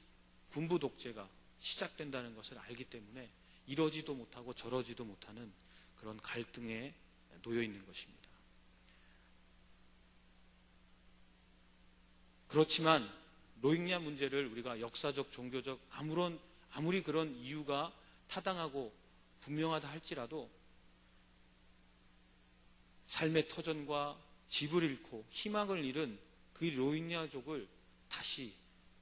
군부 독재가 시작된다는 것을 알기 때문에 이러지도 못하고 저러지도 못하는 그런 갈등에 놓여 있는 것입니다. 그렇지만 로힝야 문제를 우리가 역사적, 종교적 아무리 그런 이유가 타당하고 분명하다 할지라도 삶의 터전과 집을 잃고 희망을 잃은 그 로힝야족을 다시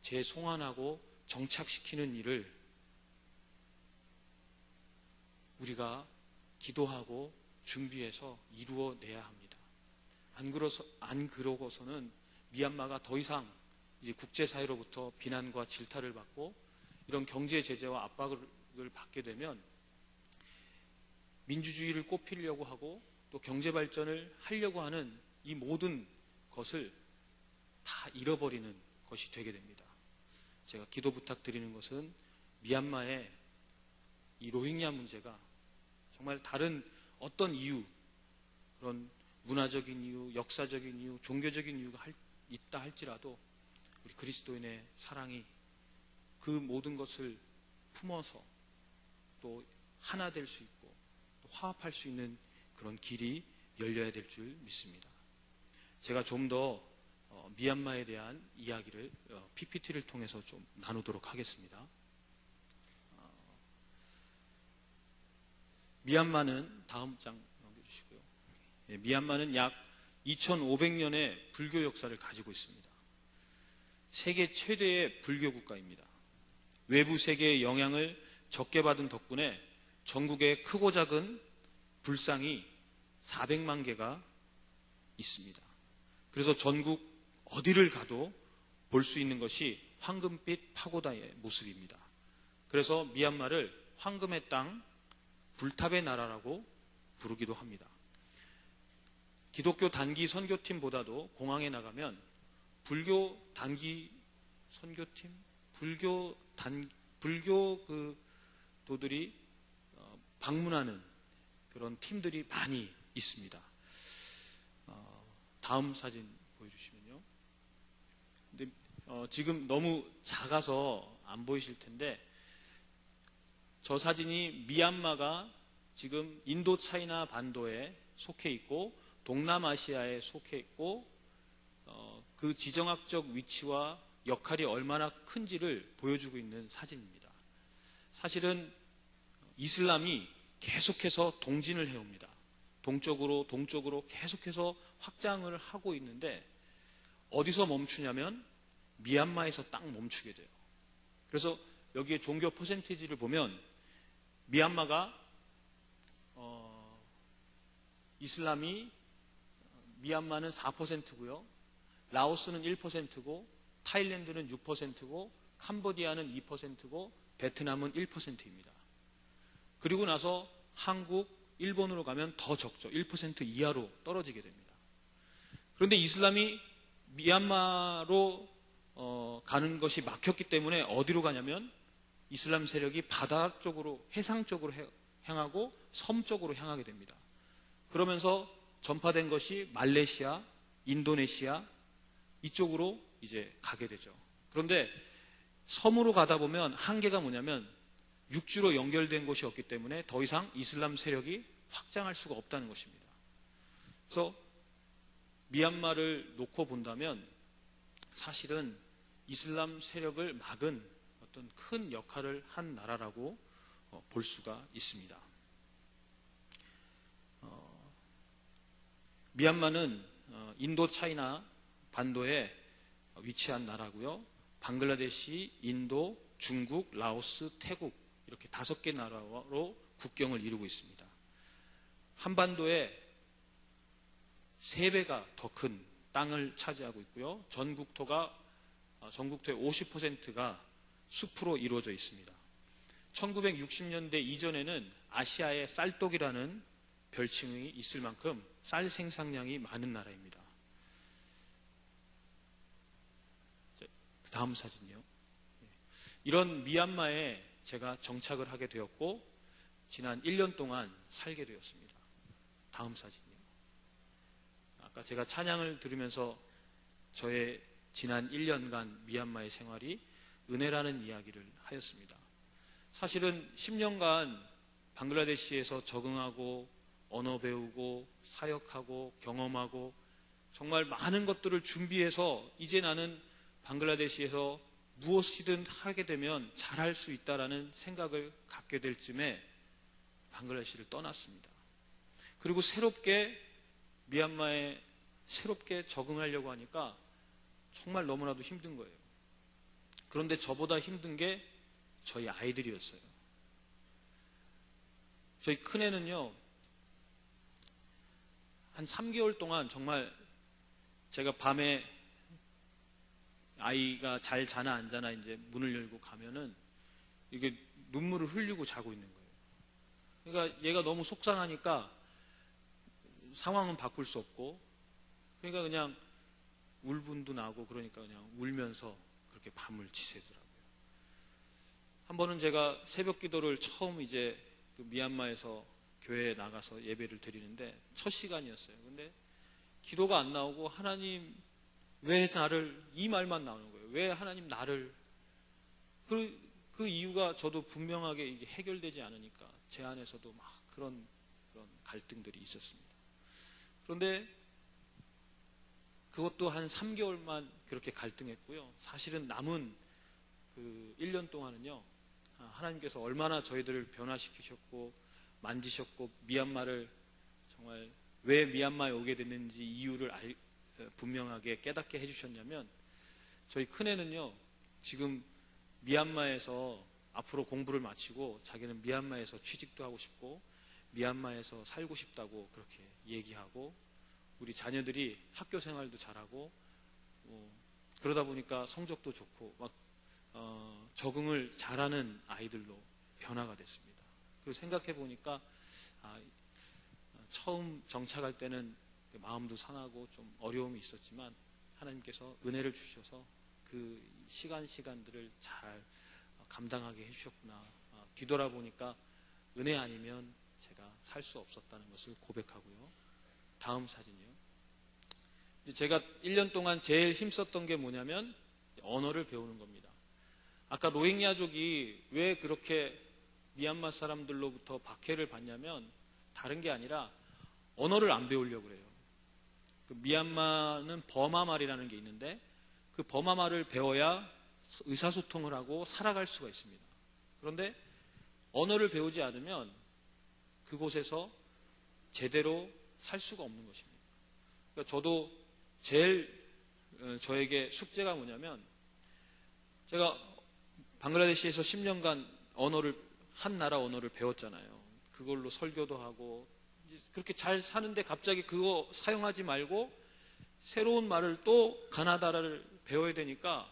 재송환하고 정착시키는 일을 우리가 기도하고 준비해서 이루어내야 합니다. 안 그러고서는 미얀마가 더 이상 이제 국제사회로부터 비난과 질타를 받고 이런 경제 제재와 압박을 받게 되면 민주주의를 꽃피려고 하고 또 경제 발전을 하려고 하는 이 모든 것을 다 잃어버리는 것이 되게 됩니다. 제가 기도 부탁드리는 것은 미얀마의 이 로힝야 문제가 정말 다른 어떤 이유, 그런 문화적인 이유, 역사적인 이유, 종교적인 이유가 있다 할지라도 우리 그리스도인의 사랑이 그 모든 것을 품어서 또 하나 될 수 있고 또 화합할 수 있는 그런 길이 열려야 될 줄 믿습니다. 제가 좀 더 미얀마에 대한 이야기를 PPT를 통해서 좀 나누도록 하겠습니다. 미얀마는 다음 장 넘겨주시고요. 미얀마는 약 2500년의 불교 역사를 가지고 있습니다. 세계 최대의 불교 국가입니다. 외부 세계의 영향을 적게 받은 덕분에 전국에 크고 작은 불상이 400만 개가 있습니다. 그래서 전국 어디를 가도 볼 수 있는 것이 황금빛 파고다의 모습입니다. 그래서 미얀마를 황금의 땅, 불탑의 나라라고 부르기도 합니다. 기독교 단기 선교팀보다도 공항에 나가면 불교 단기 선교팀, 불교도들이 방문하는 그런 팀들이 많이 있습니다. 다음 사진 보여주시면요. 근데 지금 너무 작아서 안 보이실 텐데 저 사진이 미얀마가 지금 인도 차이나 반도에 속해 있고 동남아시아에 속해 있고 그 지정학적 위치와 역할이 얼마나 큰지를 보여주고 있는 사진입니다. 사실은 이슬람이 계속해서 동진을 해옵니다. 동쪽으로 계속해서 확장을 하고 있는데 어디서 멈추냐면 미얀마에서 딱 멈추게 돼요. 그래서 여기에 종교 퍼센티지를 보면 미얀마가 이슬람이 미얀마는 4%고요. 라오스는 1%고 타일랜드는 6%고 캄보디아는 2%고 베트남은 1%입니다. 그리고 나서 한국, 일본으로 가면 더 적죠. 1% 이하로 떨어지게 됩니다. 그런데 이슬람이 미얀마로 가는 것이 막혔기 때문에 어디로 가냐면 이슬람 세력이 바다 쪽으로, 해상 쪽으로 향하고 섬 쪽으로 향하게 됩니다. 그러면서 전파된 것이 말레이시아, 인도네시아 이쪽으로 이제 가게 되죠. 그런데 섬으로 가다 보면 한계가 뭐냐면 육지로 연결된 곳이 없기 때문에 더 이상 이슬람 세력이 확장할 수가 없다는 것입니다. 그래서 미얀마를 놓고 본다면 사실은 이슬람 세력을 막은 어떤 큰 역할을 한 나라라고 볼 수가 있습니다. 미얀마는 인도 차이나 반도에 위치한 나라고요. 방글라데시, 인도, 중국, 라오스, 태국 이렇게 5개 나라로 국경을 이루고 있습니다. 한반도에 3배가 더 큰 땅을 차지하고 있고요. 전국토의 50%가 숲으로 이루어져 있습니다. 1960년대 이전에는 아시아의 쌀독이라는 별칭이 있을 만큼 쌀 생산량이 많은 나라입니다. 다음 사진이요. 이런 미얀마에 제가 정착을 하게 되었고 지난 1년 동안 살게 되었습니다. 다음 사진이요. 아까 제가 찬양을 들으면서 저의 지난 1년간 미얀마의 생활이 은혜라는 이야기를 하였습니다. 사실은 10년간 방글라데시에서 적응하고 언어 배우고 사역하고 경험하고 정말 많은 것들을 준비해서 이제 나는 방글라데시에서 무엇이든 하게 되면 잘할 수 있다라는 생각을 갖게 될 쯤에 방글라데시를 떠났습니다. 그리고 미얀마에 새롭게 적응하려고 하니까 정말 너무나도 힘든 거예요. 그런데 저보다 힘든 게 저희 아이들이었어요. 저희 큰애는요, 한 3개월 동안 정말 제가 밤에 아이가 잘 자나 안 자나 이제 문을 열고 가면은 이게 눈물을 흘리고 자고 있는 거예요. 그러니까 얘가 너무 속상하니까 상황은 바꿀 수 없고 그러니까 그냥 울분도 나고 그러니까 그냥 울면서 그렇게 밤을 지새더라고요. 한 번은 제가 새벽 기도를 처음 이제 그 미얀마에서 교회에 나가서 예배를 드리는데 첫 시간이었어요. 근데 기도가 안 나오고 하나님 왜 나를, 이 말만 나오는 거예요. 왜 하나님 나를, 그 이유가 저도 분명하게 이게 해결되지 않으니까 제 안에서도 막 그런 갈등들이 있었습니다. 그런데 그것도 한 3개월만 그렇게 갈등했고요. 사실은 남은 그 1년 동안은요, 하나님께서 얼마나 저희들을 변화시키셨고 만지셨고 미얀마를 정말 왜 미얀마에 오게 됐는지 이유를 분명하게 깨닫게 해주셨냐면, 저희 큰애는요 지금 미얀마에서 앞으로 공부를 마치고 자기는 미얀마에서 취직도 하고 싶고 미얀마에서 살고 싶다고 그렇게 얘기하고, 우리 자녀들이 학교 생활도 잘하고 그러다 보니까 성적도 좋고 막 적응을 잘하는 아이들로 변화가 됐습니다. 그리고 생각해 보니까 처음 정착할 때는 마음도 상하고 좀 어려움이 있었지만 하나님께서 은혜를 주셔서 그 시간들을 잘 감당하게 해주셨구나. 뒤돌아보니까 은혜 아니면 제가 살 수 없었다는 것을 고백하고요. 다음 사진이요. 제가 1년 동안 제일 힘썼던 게 뭐냐면 언어를 배우는 겁니다. 아까 로힝야족이 왜 그렇게 미얀마 사람들로부터 박해를 받냐면 다른 게 아니라 언어를 안 배우려고 그래요. 그 미얀마는 버마 말이라는 게 있는데 그 버마 말을 배워야 의사소통을 하고 살아갈 수가 있습니다. 그런데 언어를 배우지 않으면 그곳에서 제대로 살 수가 없는 것입니다. 그러니까 저도 제일 저에게 숙제가 뭐냐면, 제가 방글라데시에서 10년간 한 나라 언어를 배웠잖아요. 그걸로 설교도 하고 그렇게 잘 사는데 갑자기 그거 사용하지 말고 새로운 말을 또 가나다라를 배워야 되니까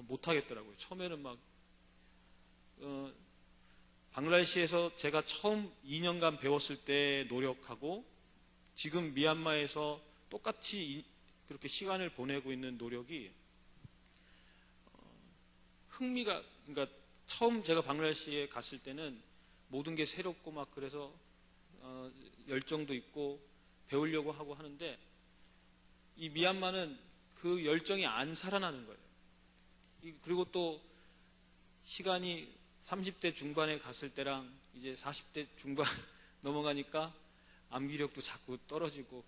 못하겠더라고요. 처음에는 막 방글라데시에서 제가 처음 2년간 배웠을 때 노력하고 지금 미얀마에서 똑같이 그렇게 시간을 보내고 있는 노력이 그러니까 처음 제가 방글라데시에 갔을 때는 모든 게 새롭고 막 그래서 열정도 있고 배우려고 하고 하는데 이 미얀마는 그 열정이 안 살아나는 거예요. 그리고 또 시간이 30대 중반에 갔을 때랑 이제 40대 중반 넘어가니까 암기력도 자꾸 떨어지고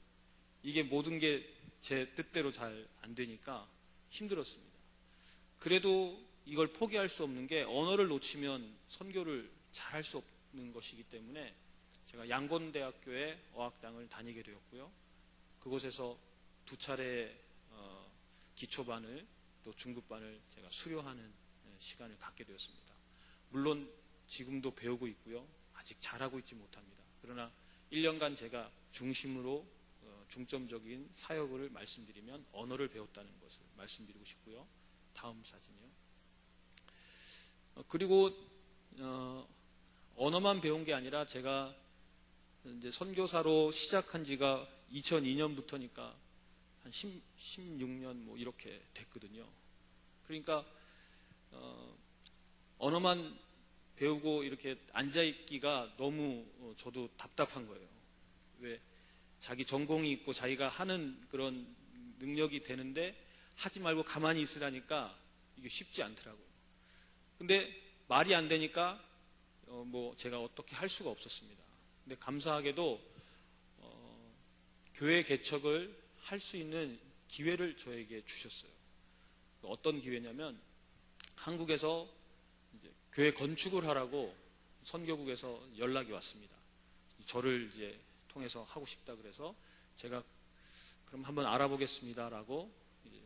이게 모든 게 제 뜻대로 잘 안 되니까 힘들었습니다. 그래도 이걸 포기할 수 없는 게 언어를 놓치면 선교를 잘 할 수 없는 것이기 때문에 제가 양곤대학교에 어학당을 다니게 되었고요. 그곳에서 2차례 기초반을 또 중급반을 제가 수료하는 시간을 갖게 되었습니다. 물론 지금도 배우고 있고요. 아직 잘하고 있지 못합니다. 그러나 1년간 제가 중심으로 중점적인 사역을 말씀드리면 언어를 배웠다는 것을 말씀드리고 싶고요. 다음 사진이요. 그리고 언어만 배운 게 아니라 제가 이제 선교사로 시작한 지가 2002년부터니까 한 16년 뭐 이렇게 됐거든요. 그러니까 언어만 배우고 이렇게 앉아있기가 너무 저도 답답한 거예요. 왜 자기 전공이 있고 자기가 하는 그런 능력이 되는데 하지 말고 가만히 있으라니까 이게 쉽지 않더라고요. 근데 말이 안 되니까 뭐 제가 어떻게 할 수가 없었습니다. 근데 감사하게도 교회 개척을 할 수 있는 기회를 저에게 주셨어요. 어떤 기회냐면 한국에서 이제 교회 건축을 하라고 선교국에서 연락이 왔습니다. 저를 이제 통해서 하고 싶다 그래서 제가 그럼 한번 알아보겠습니다라고 이제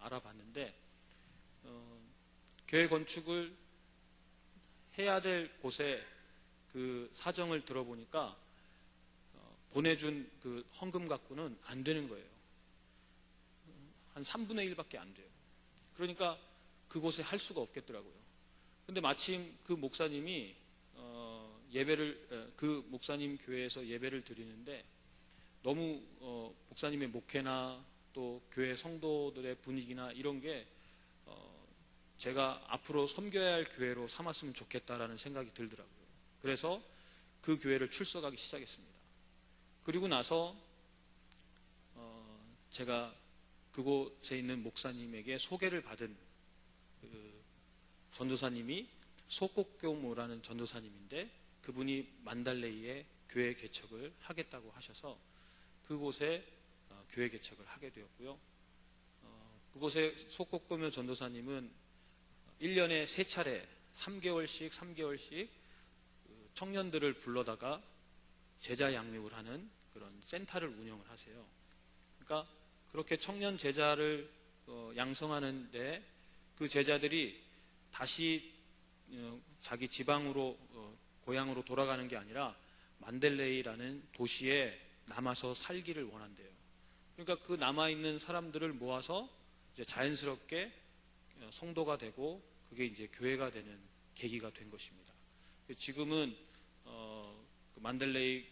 알아봤는데 교회 건축을 해야 될 곳에 그 사정을 들어보니까 보내준 그 헌금 갖고는 안 되는 거예요. 한 3분의 1밖에 안 돼요. 그러니까 그곳에 할 수가 없겠더라고요. 근데 마침 그 목사님이 그 목사님 교회에서 예배를 드리는데 너무 목사님의 목회나 또 교회 성도들의 분위기나 이런 게 제가 앞으로 섬겨야 할 교회로 삼았으면 좋겠다라는 생각이 들더라고요. 그래서 그 교회를 출석하기 시작했습니다. 그리고 나서 제가 그곳에 있는 목사님에게 소개를 받은 그 전도사님이 소곡교모라는 전도사님인데, 그분이 만달레이에 교회 개척을 하겠다고 하셔서 그곳에 교회 개척을 하게 되었고요. 그곳에 소곡교모 전도사님은 1년에 3차례 3개월씩 청년들을 불러다가 제자 양육을 하는 그런 센터를 운영을 하세요. 그러니까 그렇게 청년 제자를 양성하는데 그 제자들이 다시 자기 지방으로 고향으로 돌아가는 게 아니라 만델레이라는 도시에 남아서 살기를 원한대요. 그러니까 그 남아있는 사람들을 모아서 이제 자연스럽게 성도가 되고 그게 이제 교회가 되는 계기가 된 것입니다. 지금은 그 만델레이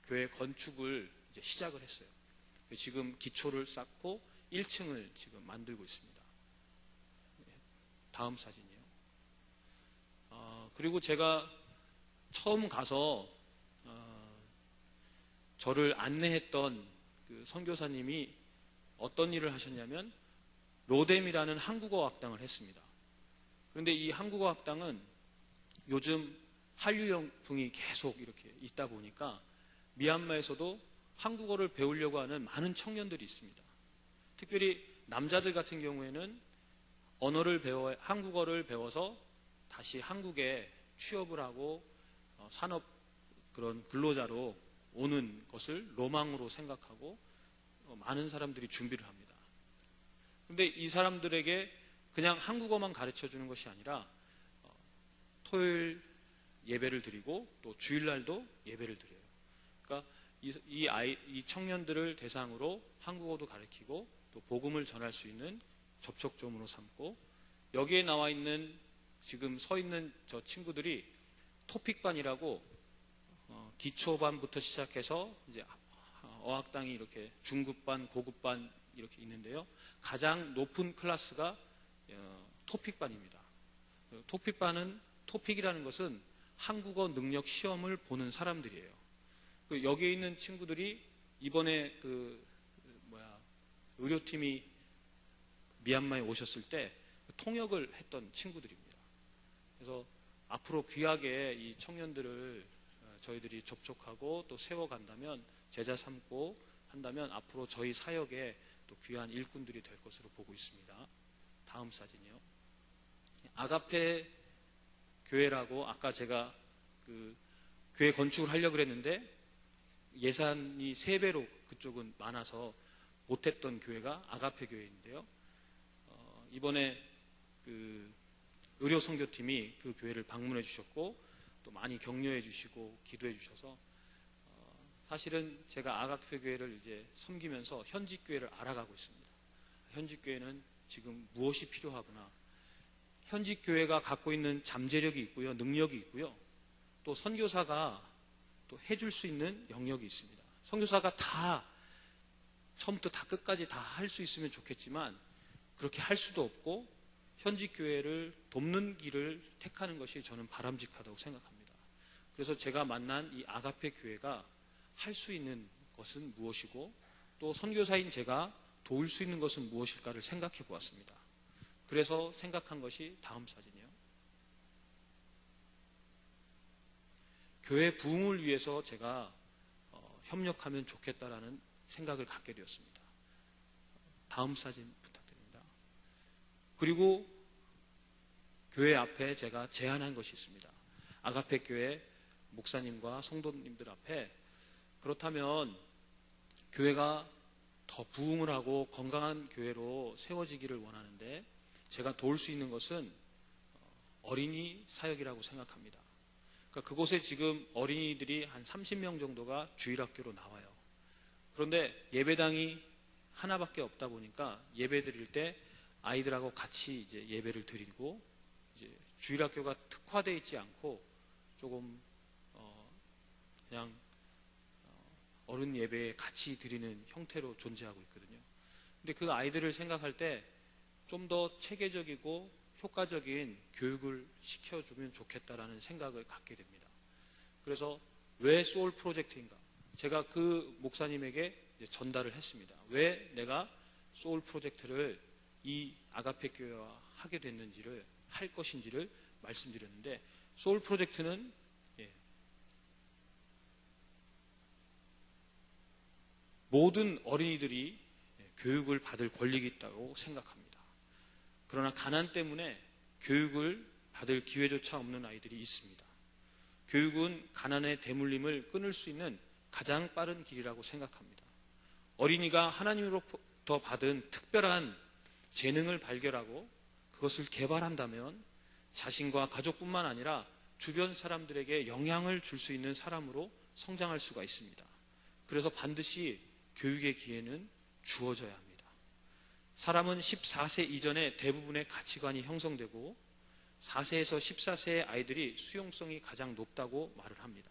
교회 건축을 이제 시작을 했어요. 지금 기초를 쌓고 1층을 지금 만들고 있습니다. 다음 사진이요. 그리고 제가 처음 가서 저를 안내했던 그 선교사님이 어떤 일을 하셨냐면 로뎀이라는 한국어 학당을 했습니다. 그런데 이 한국어 학당은 요즘 한류 열풍이 계속 이렇게 있다 보니까 미얀마에서도 한국어를 배우려고 하는 많은 청년들이 있습니다. 특별히 남자들 같은 경우에는 한국어를 배워서 다시 한국에 취업을 하고 산업 그런 근로자로 오는 것을 로망으로 생각하고 많은 사람들이 준비를 합니다. 그런데 이 사람들에게 그냥 한국어만 가르쳐 주는 것이 아니라 토요일 예배를 드리고 또 주일날도 예배를 드려요. 그러니까 이 청년들을 대상으로 한국어도 가르치고 또 복음을 전할 수 있는 접촉점으로 삼고, 여기에 나와 있는 지금 서 있는 저 친구들이 토픽반이라고 기초반부터 시작해서 이제 어학당이 이렇게 중급반, 고급반 이렇게 있는데요. 가장 높은 클래스가 토픽반입니다. 토픽이라는 것은 한국어 능력 시험을 보는 사람들이에요. 여기에 있는 친구들이 이번에 의료팀이 미얀마에 오셨을 때 통역을 했던 친구들입니다. 그래서 앞으로 귀하게 이 청년들을 저희들이 접촉하고 또 세워간다면, 제자 삼고 한다면 앞으로 저희 사역에 또 귀한 일꾼들이 될 것으로 보고 있습니다. 다음 사진이요. 아가페 교회라고 아까 제가 그 교회 건축을 하려고 그랬는데 예산이 3배로 그쪽은 많아서 못했던 교회가 아가페 교회인데요. 이번에 그 의료 선교팀이 그 교회를 방문해 주셨고 또 많이 격려해 주시고 기도해 주셔서 사실은 제가 아가페 교회를 이제 섬기면서 현직 교회를 알아가고 있습니다. 현직 교회는 지금 무엇이 필요하구나. 현직 교회가 갖고 있는 잠재력이 있고요, 능력이 있고요, 또 선교사가 또 해줄 수 있는 영역이 있습니다. 선교사가 다 처음부터 다 끝까지 다 할 수 있으면 좋겠지만 그렇게 할 수도 없고 현직 교회를 돕는 길을 택하는 것이 저는 바람직하다고 생각합니다. 그래서 제가 만난 이 아가페 교회가 할 수 있는 것은 무엇이고 또 선교사인 제가 도울 수 있는 것은 무엇일까를 생각해 보았습니다. 그래서 생각한 것이 다음 사진이요. 교회 부흥을 위해서 제가 협력하면 좋겠다라는 생각을 갖게 되었습니다. 다음 사진 부탁드립니다. 그리고 교회 앞에 제가 제안한 것이 있습니다. 아가페 교회 목사님과 성도님들 앞에, 그렇다면 교회가 더 부흥을 하고 건강한 교회로 세워지기를 원하는데 제가 도울 수 있는 것은 어린이 사역이라고 생각합니다. 그러니까 그곳에 지금 어린이들이 한 30명 정도가 주일학교로 나와요. 그런데 예배당이 하나밖에 없다 보니까 예배 드릴 때 아이들하고 같이 이제 예배를 드리고, 이제 주일학교가 특화되어 있지 않고 조금 그냥 어른 예배에 같이 드리는 형태로 존재하고 있거든요. 근데 그 아이들을 생각할 때 좀 더 체계적이고 효과적인 교육을 시켜주면 좋겠다라는 생각을 갖게 됩니다. 그래서 왜 소울 프로젝트인가? 제가 그 목사님에게 전달을 했습니다. 왜 내가 소울 프로젝트를 이 아가페 교회와 하게 됐는지를, 할 것인지를 말씀드렸는데, 소울 프로젝트는 모든 어린이들이 교육을 받을 권리가 있다고 생각합니다. 그러나 가난 때문에 교육을 받을 기회조차 없는 아이들이 있습니다. 교육은 가난의 대물림을 끊을 수 있는 가장 빠른 길이라고 생각합니다. 어린이가 하나님으로부터 받은 특별한 재능을 발견하고 그것을 개발한다면 자신과 가족뿐만 아니라 주변 사람들에게 영향을 줄 수 있는 사람으로 성장할 수가 있습니다. 그래서 반드시 교육의 기회는 주어져야 합니다. 사람은 14세 이전에 대부분의 가치관이 형성되고 4세에서 14세의 아이들이 수용성이 가장 높다고 말을 합니다.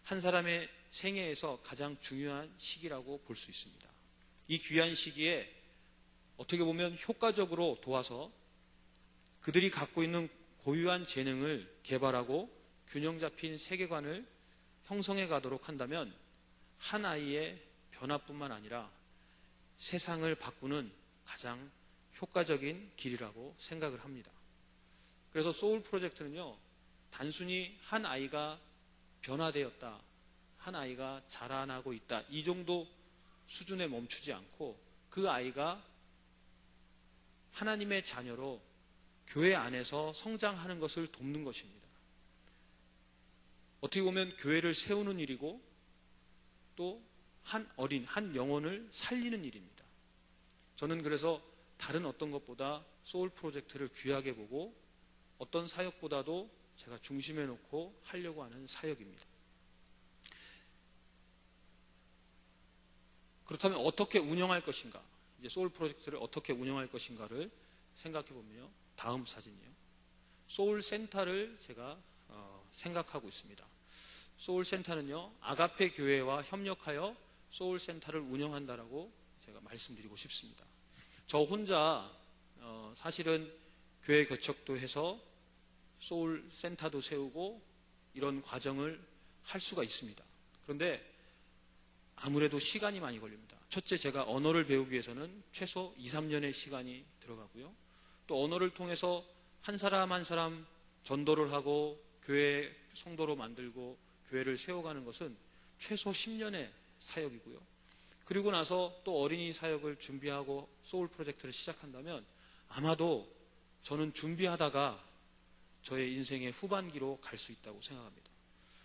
한 사람의 생애에서 가장 중요한 시기라고 볼 수 있습니다. 이 귀한 시기에 어떻게 보면 효과적으로 도와서 그들이 갖고 있는 고유한 재능을 개발하고 균형 잡힌 세계관을 형성해 가도록 한다면 한 아이의 변화뿐만 아니라 세상을 바꾸는 가장 효과적인 길이라고 생각을 합니다. 그래서 소울 프로젝트는요, 단순히 한 아이가 변화되었다, 한 아이가 자라나고 있다, 이 정도 수준에 멈추지 않고 그 아이가 하나님의 자녀로 교회 안에서 성장하는 것을 돕는 것입니다. 어떻게 보면 교회를 세우는 일이고 또 한 영혼을 살리는 일입니다. 저는 그래서 다른 어떤 것보다 소울 프로젝트를 귀하게 보고 어떤 사역보다도 제가 중심에 놓고 하려고 하는 사역입니다. 그렇다면 어떻게 운영할 것인가? 이제 소울 프로젝트를 어떻게 운영할 것인가를 생각해 보면요. 다음 사진이요. 소울 센터를 제가 생각하고 있습니다. 소울 센터는요, 아가페 교회와 협력하여 소울 센터를 운영한다라고 제가 말씀드리고 싶습니다. 저 혼자 사실은 교회 개척도 해서 소울 센터도 세우고 이런 과정을 할 수가 있습니다. 그런데 아무래도 시간이 많이 걸립니다. 첫째, 제가 언어를 배우기 위해서는 최소 2, 3년의 시간이 들어가고요. 또 언어를 통해서 한 사람 한 사람 전도를 하고 교회 성도로 만들고 교회를 세워가는 것은 최소 10년의 사역이고요. 그리고 나서 또 어린이 사역을 준비하고 소울 프로젝트를 시작한다면 아마도 저는 준비하다가 저의 인생의 후반기로 갈 수 있다고 생각합니다.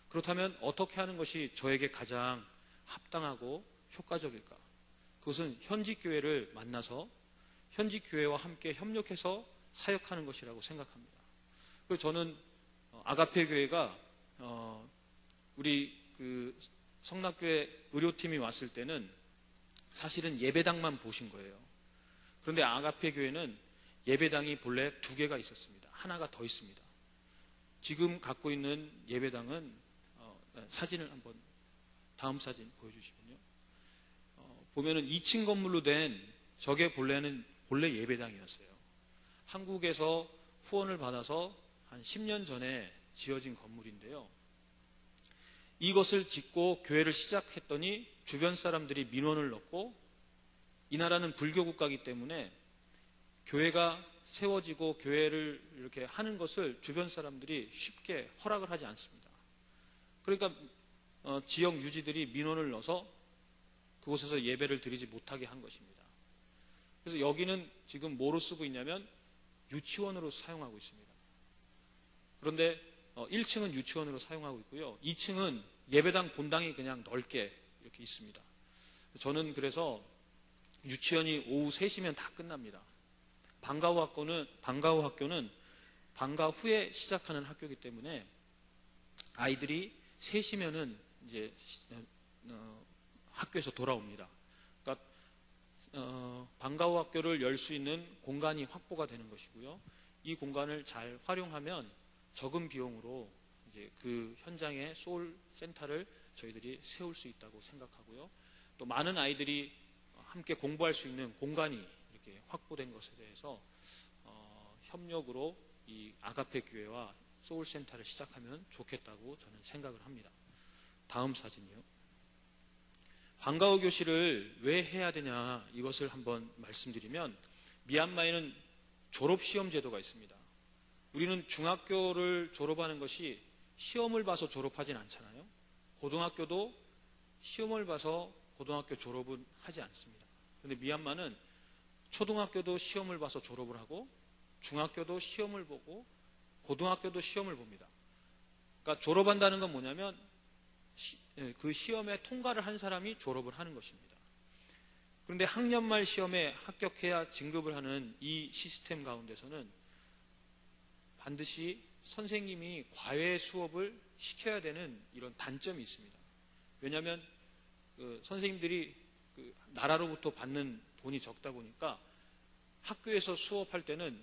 그렇다면 어떻게 하는 것이 저에게 가장 합당하고 효과적일까? 그것은 현지 교회를 만나서 현지 교회와 함께 협력해서 사역하는 것이라고 생각합니다. 그리고 저는 아가페 교회가 우리 그 성락교회 의료팀이 왔을 때는 사실은 예배당만 보신 거예요. 그런데 아가페 교회는 예배당이 본래 2개가 있었습니다. 하나가 더 있습니다. 지금 갖고 있는 예배당은 사진을 한번 다음 사진 보여주시면요. 보면은 2층 건물로 된 저게 본래 예배당이었어요. 한국에서 후원을 받아서 한 10년 전에 지어진 건물인데요. 이것을 짓고 교회를 시작했더니 주변 사람들이 민원을 넣고 이 나라는 불교 국가이기 때문에 교회가 세워지고 교회를 이렇게 하는 것을 주변 사람들이 쉽게 허락을 하지 않습니다. 그러니까 지역 유지들이 민원을 넣어서 그곳에서 예배를 드리지 못하게 한 것입니다. 그래서 여기는 지금 뭐로 쓰고 있냐면 유치원으로 사용하고 있습니다. 그런데 1층은 유치원으로 사용하고 있고요. 2층은 예배당 본당이 그냥 넓게 이렇게 있습니다. 저는 그래서 유치원이 오후 3시면 다 끝납니다. 방과후 학교는 방과 후에 시작하는 학교이기 때문에 아이들이 3시면은 이제 학교에서 돌아옵니다. 그러니까 방과후 학교를 열 수 있는 공간이 확보가 되는 것이고요. 이 공간을 잘 활용하면 적은 비용으로 이제 그 현장에 소울 센터를 저희들이 세울 수 있다고 생각하고요. 또 많은 아이들이 함께 공부할 수 있는 공간이 이렇게 확보된 것에 대해서 협력으로 이 아가페 교회와 소울센터를 시작하면 좋겠다고 저는 생각을 합니다. 다음 사진이요. 방과후 교실을 왜 해야 되냐 이것을 한번 말씀드리면 미얀마에는 졸업시험 제도가 있습니다. 우리는 중학교를 졸업하는 것이 시험을 봐서 졸업하진 않잖아요. 고등학교도 시험을 봐서 고등학교 졸업은 하지 않습니다. 그런데 미얀마는 초등학교도 시험을 봐서 졸업을 하고 중학교도 시험을 보고 고등학교도 시험을 봅니다. 그러니까 졸업한다는 건 뭐냐면 그 시험에 통과를 한 사람이 졸업을 하는 것입니다. 그런데 학년 말 시험에 합격해야 진급을 하는 이 시스템 가운데서는 반드시 선생님이 과외 수업을 시켜야 되는 이런 단점이 있습니다. 왜냐하면 선생님들이 나라로부터 받는 돈이 적다 보니까 학교에서 수업할 때는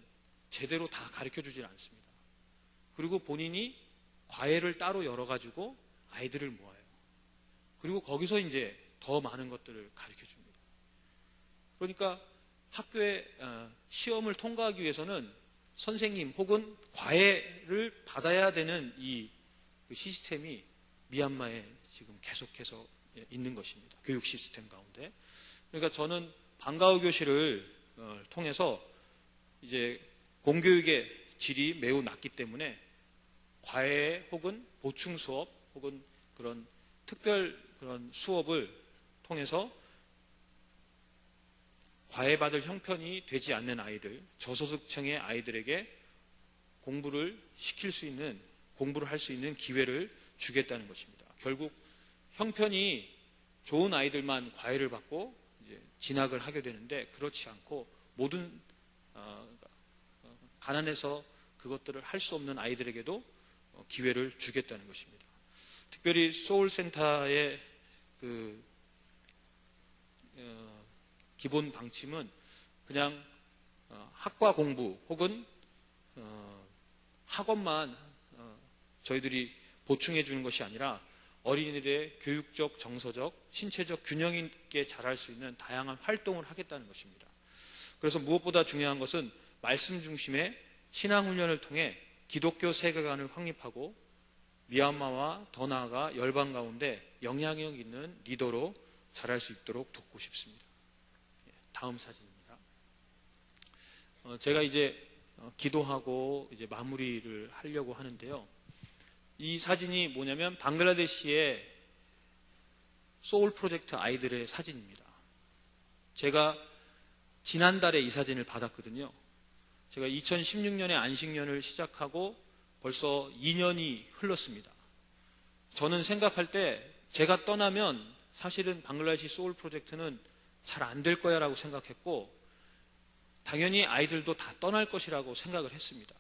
제대로 다 가르쳐 주질 않습니다. 그리고 본인이 과외를 따로 열어가지고 아이들을 모아요. 그리고 거기서 이제 더 많은 것들을 가르쳐 줍니다. 그러니까 학교에 시험을 통과하기 위해서는 선생님 혹은 과외를 받아야 되는 이 시스템이 미얀마에 지금 계속해서 있는 것입니다. 교육 시스템 가운데. 그러니까 저는 방과후 교실을 통해서 이제 공교육의 질이 매우 낮기 때문에 과외 혹은 보충 수업 혹은 그런 특별 그런 수업을 통해서 과외받을 형편이 되지 않는 아이들, 저소득층의 아이들에게 공부를 시킬 수 있는, 공부를 할 수 있는 기회를 주겠다는 것입니다. 결국 형편이 좋은 아이들만 과외를 받고 이제 진학을 하게 되는데 그렇지 않고 모든 가난해서 그것들을 할 수 없는 아이들에게도 기회를 주겠다는 것입니다. 특별히 소울센터의 기본 방침은 그냥 학과 공부 혹은 학원만 저희들이 보충해 주는 것이 아니라 어린이들의 교육적, 정서적, 신체적 균형 있게 자랄 수 있는 다양한 활동을 하겠다는 것입니다. 그래서 무엇보다 중요한 것은 말씀 중심의 신앙훈련을 통해 기독교 세계관을 확립하고 미얀마와 더 나아가 열방 가운데 영향력 있는 리더로 자랄 수 있도록 돕고 싶습니다. 다음 사진입니다. 제가 이제 기도하고 이제 마무리를 하려고 하는데요. 이 사진이 뭐냐면 방글라데시의 소울 프로젝트 아이들의 사진입니다. 제가 지난달에 이 사진을 받았거든요. 제가 2016년에 안식년을 시작하고 벌써 2년이 흘렀습니다. 저는 생각할 때 제가 떠나면 사실은 방글라데시 소울 프로젝트는 잘 안 될 거야 라고 생각했고 당연히 아이들도 다 떠날 것이라고 생각을 했습니다.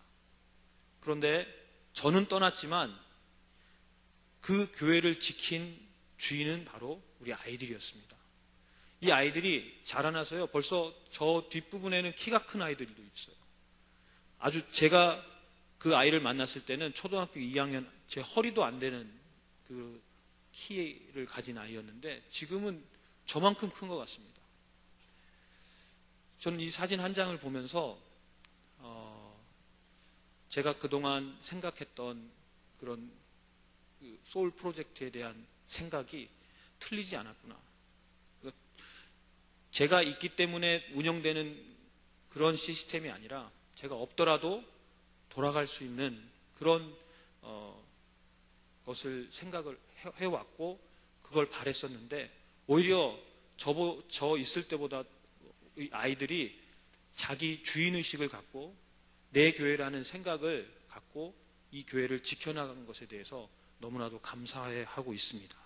그런데 저는 떠났지만 그 교회를 지킨 주인은 바로 우리 아이들이었습니다. 이 아이들이 자라나서요. 벌써 저 뒷부분에는 키가 큰 아이들도 있어요. 아주 제가 그 아이를 만났을 때는 초등학교 2학년 제 허리도 안 되는 그 키를 가진 아이였는데 지금은 저만큼 큰 것 같습니다. 저는 이 사진 한 장을 보면서 제가 그동안 생각했던 그런 소울 프로젝트에 대한 생각이 틀리지 않았구나. 제가 있기 때문에 운영되는 그런 시스템이 아니라 제가 없더라도 돌아갈 수 있는 그런 것을 생각을 해왔고 그걸 바랬었는데 오히려 저 있을 때보다 아이들이 자기 주인의식을 갖고 내 교회라는 생각을 갖고 이 교회를 지켜나가는 것에 대해서 너무나도 감사해하고 있습니다.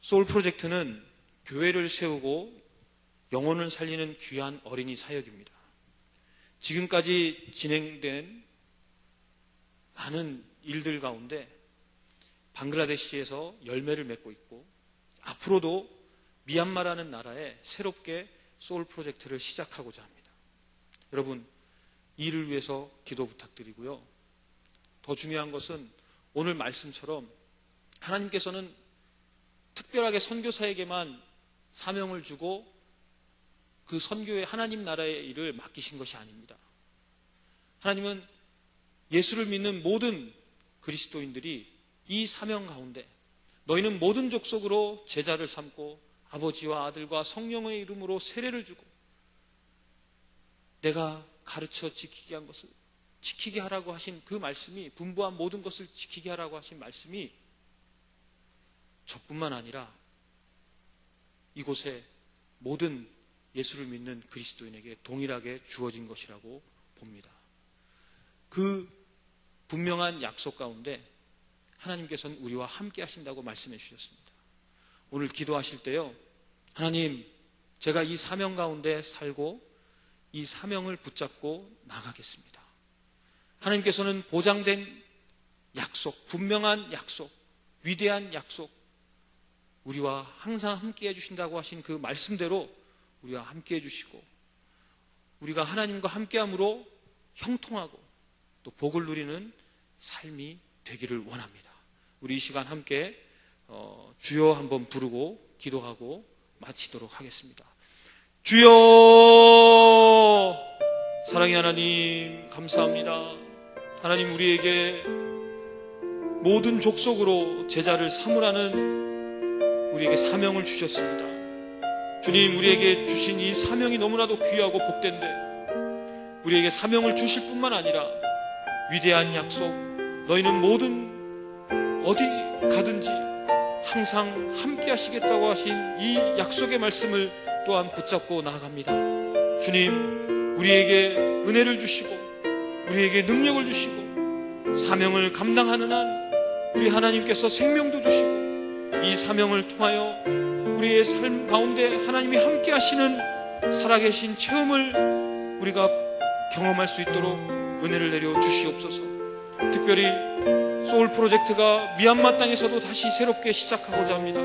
소울 프로젝트는 교회를 세우고 영혼을 살리는 귀한 어린이 사역입니다. 지금까지 진행된 많은 일들 가운데 방글라데시에서 열매를 맺고 있고 앞으로도 미얀마라는 나라에 새롭게 소울 프로젝트를 시작하고자 합니다. 여러분, 이를 위해서 기도 부탁드리고요. 더 중요한 것은 오늘 말씀처럼 하나님께서는 특별하게 선교사에게만 사명을 주고 그 선교의 하나님 나라의 일을 맡기신 것이 아닙니다. 하나님은 예수를 믿는 모든 그리스도인들이 이 사명 가운데 너희는 모든 족속으로 제자를 삼고 아버지와 아들과 성령의 이름으로 세례를 주고 내가 가르쳐 지키게 한 것을 지키게 하라고 하신 그 말씀이, 분부한 모든 것을 지키게 하라고 하신 말씀이 저뿐만 아니라 이곳에 모든 예수를 믿는 그리스도인에게 동일하게 주어진 것이라고 봅니다. 그 분명한 약속 가운데 하나님께서는 우리와 함께 하신다고 말씀해 주셨습니다. 오늘 기도하실 때요, 하나님, 제가 이 사명 가운데 살고 이 사명을 붙잡고 나가겠습니다. 하나님께서는 보장된 약속, 분명한 약속, 위대한 약속, 우리와 항상 함께 해주신다고 하신 그 말씀대로 우리와 함께 해주시고 우리가 하나님과 함께함으로 형통하고 또 복을 누리는 삶이 되기를 원합니다. 우리 이 시간 함께 주여 한번 부르고 기도하고 마치도록 하겠습니다. 주여, 사랑의 하나님 감사합니다. 하나님, 우리에게 모든 족속으로 제자를 삼으라는 우리에게 사명을 주셨습니다. 주님, 우리에게 주신 이 사명이 너무나도 귀하고 복된데 우리에게 사명을 주실 뿐만 아니라 위대한 약속, 너희는 모든 어디 가든지 항상 함께 하시겠다고 하신 이 약속의 말씀을 또한 붙잡고 나아갑니다. 주님, 우리에게 은혜를 주시고 우리에게 능력을 주시고 사명을 감당하는 한 우리 하나님께서 생명도 주시고 이 사명을 통하여 우리의 삶 가운데 하나님이 함께 하시는 살아계신 체험을 우리가 경험할 수 있도록 은혜를 내려 주시옵소서. 특별히 소울 프로젝트가 미얀마 땅에서도 다시 새롭게 시작하고자 합니다.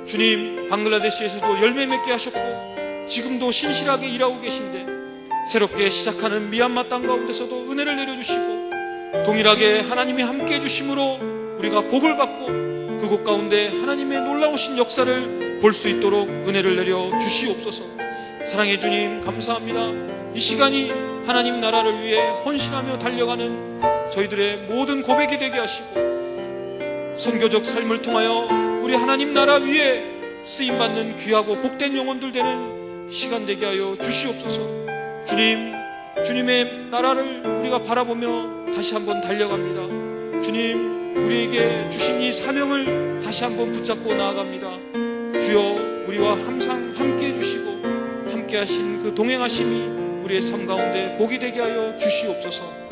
주님, 방글라데시에서도 열매 맺게 하셨고 지금도 신실하게 일하고 계신데 새롭게 시작하는 미얀마 땅 가운데서도 은혜를 내려주시고 동일하게 하나님이 함께 해주심으로 우리가 복을 받고 그곳 가운데 하나님의 놀라우신 역사를 볼 수 있도록 은혜를 내려 주시옵소서. 사랑의 주님 감사합니다. 이 시간이 하나님 나라를 위해 헌신하며 달려가는 저희들의 모든 고백이 되게 하시고 선교적 삶을 통하여 우리 하나님 나라 위에 쓰임받는 귀하고 복된 영혼들 되는 시간 되게 하여 주시옵소서. 주님, 주님의 나라를 우리가 바라보며 다시 한번 달려갑니다. 주님, 우리에게 주신 이 사명을 다시 한번 붙잡고 나아갑니다. 주여, 우리와 항상 함께 해주시고 함께 하신 그 동행하심이 우리의 삶 가운데 복이 되게 하여 주시옵소서.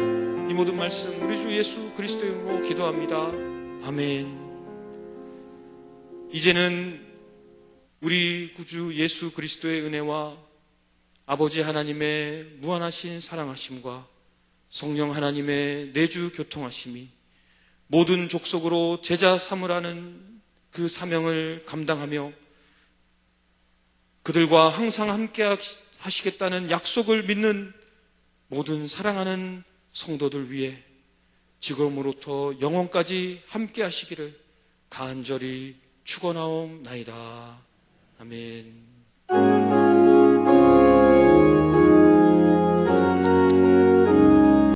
이 모든 말씀 우리 주 예수 그리스도의 이름으로 기도합니다. 아멘. 이제는 우리 구주 예수 그리스도의 은혜와 아버지 하나님의 무한하신 사랑하심과 성령 하나님의 내주 교통하심이 모든 족속으로 제자 삼으라는 그 사명을 감당하며 그들과 항상 함께 하시겠다는 약속을 믿는 모든 사랑하는 성도들 위해 지금으로부터 영원까지 함께 하시기를 간절히 축원하옵나이다. 아멘.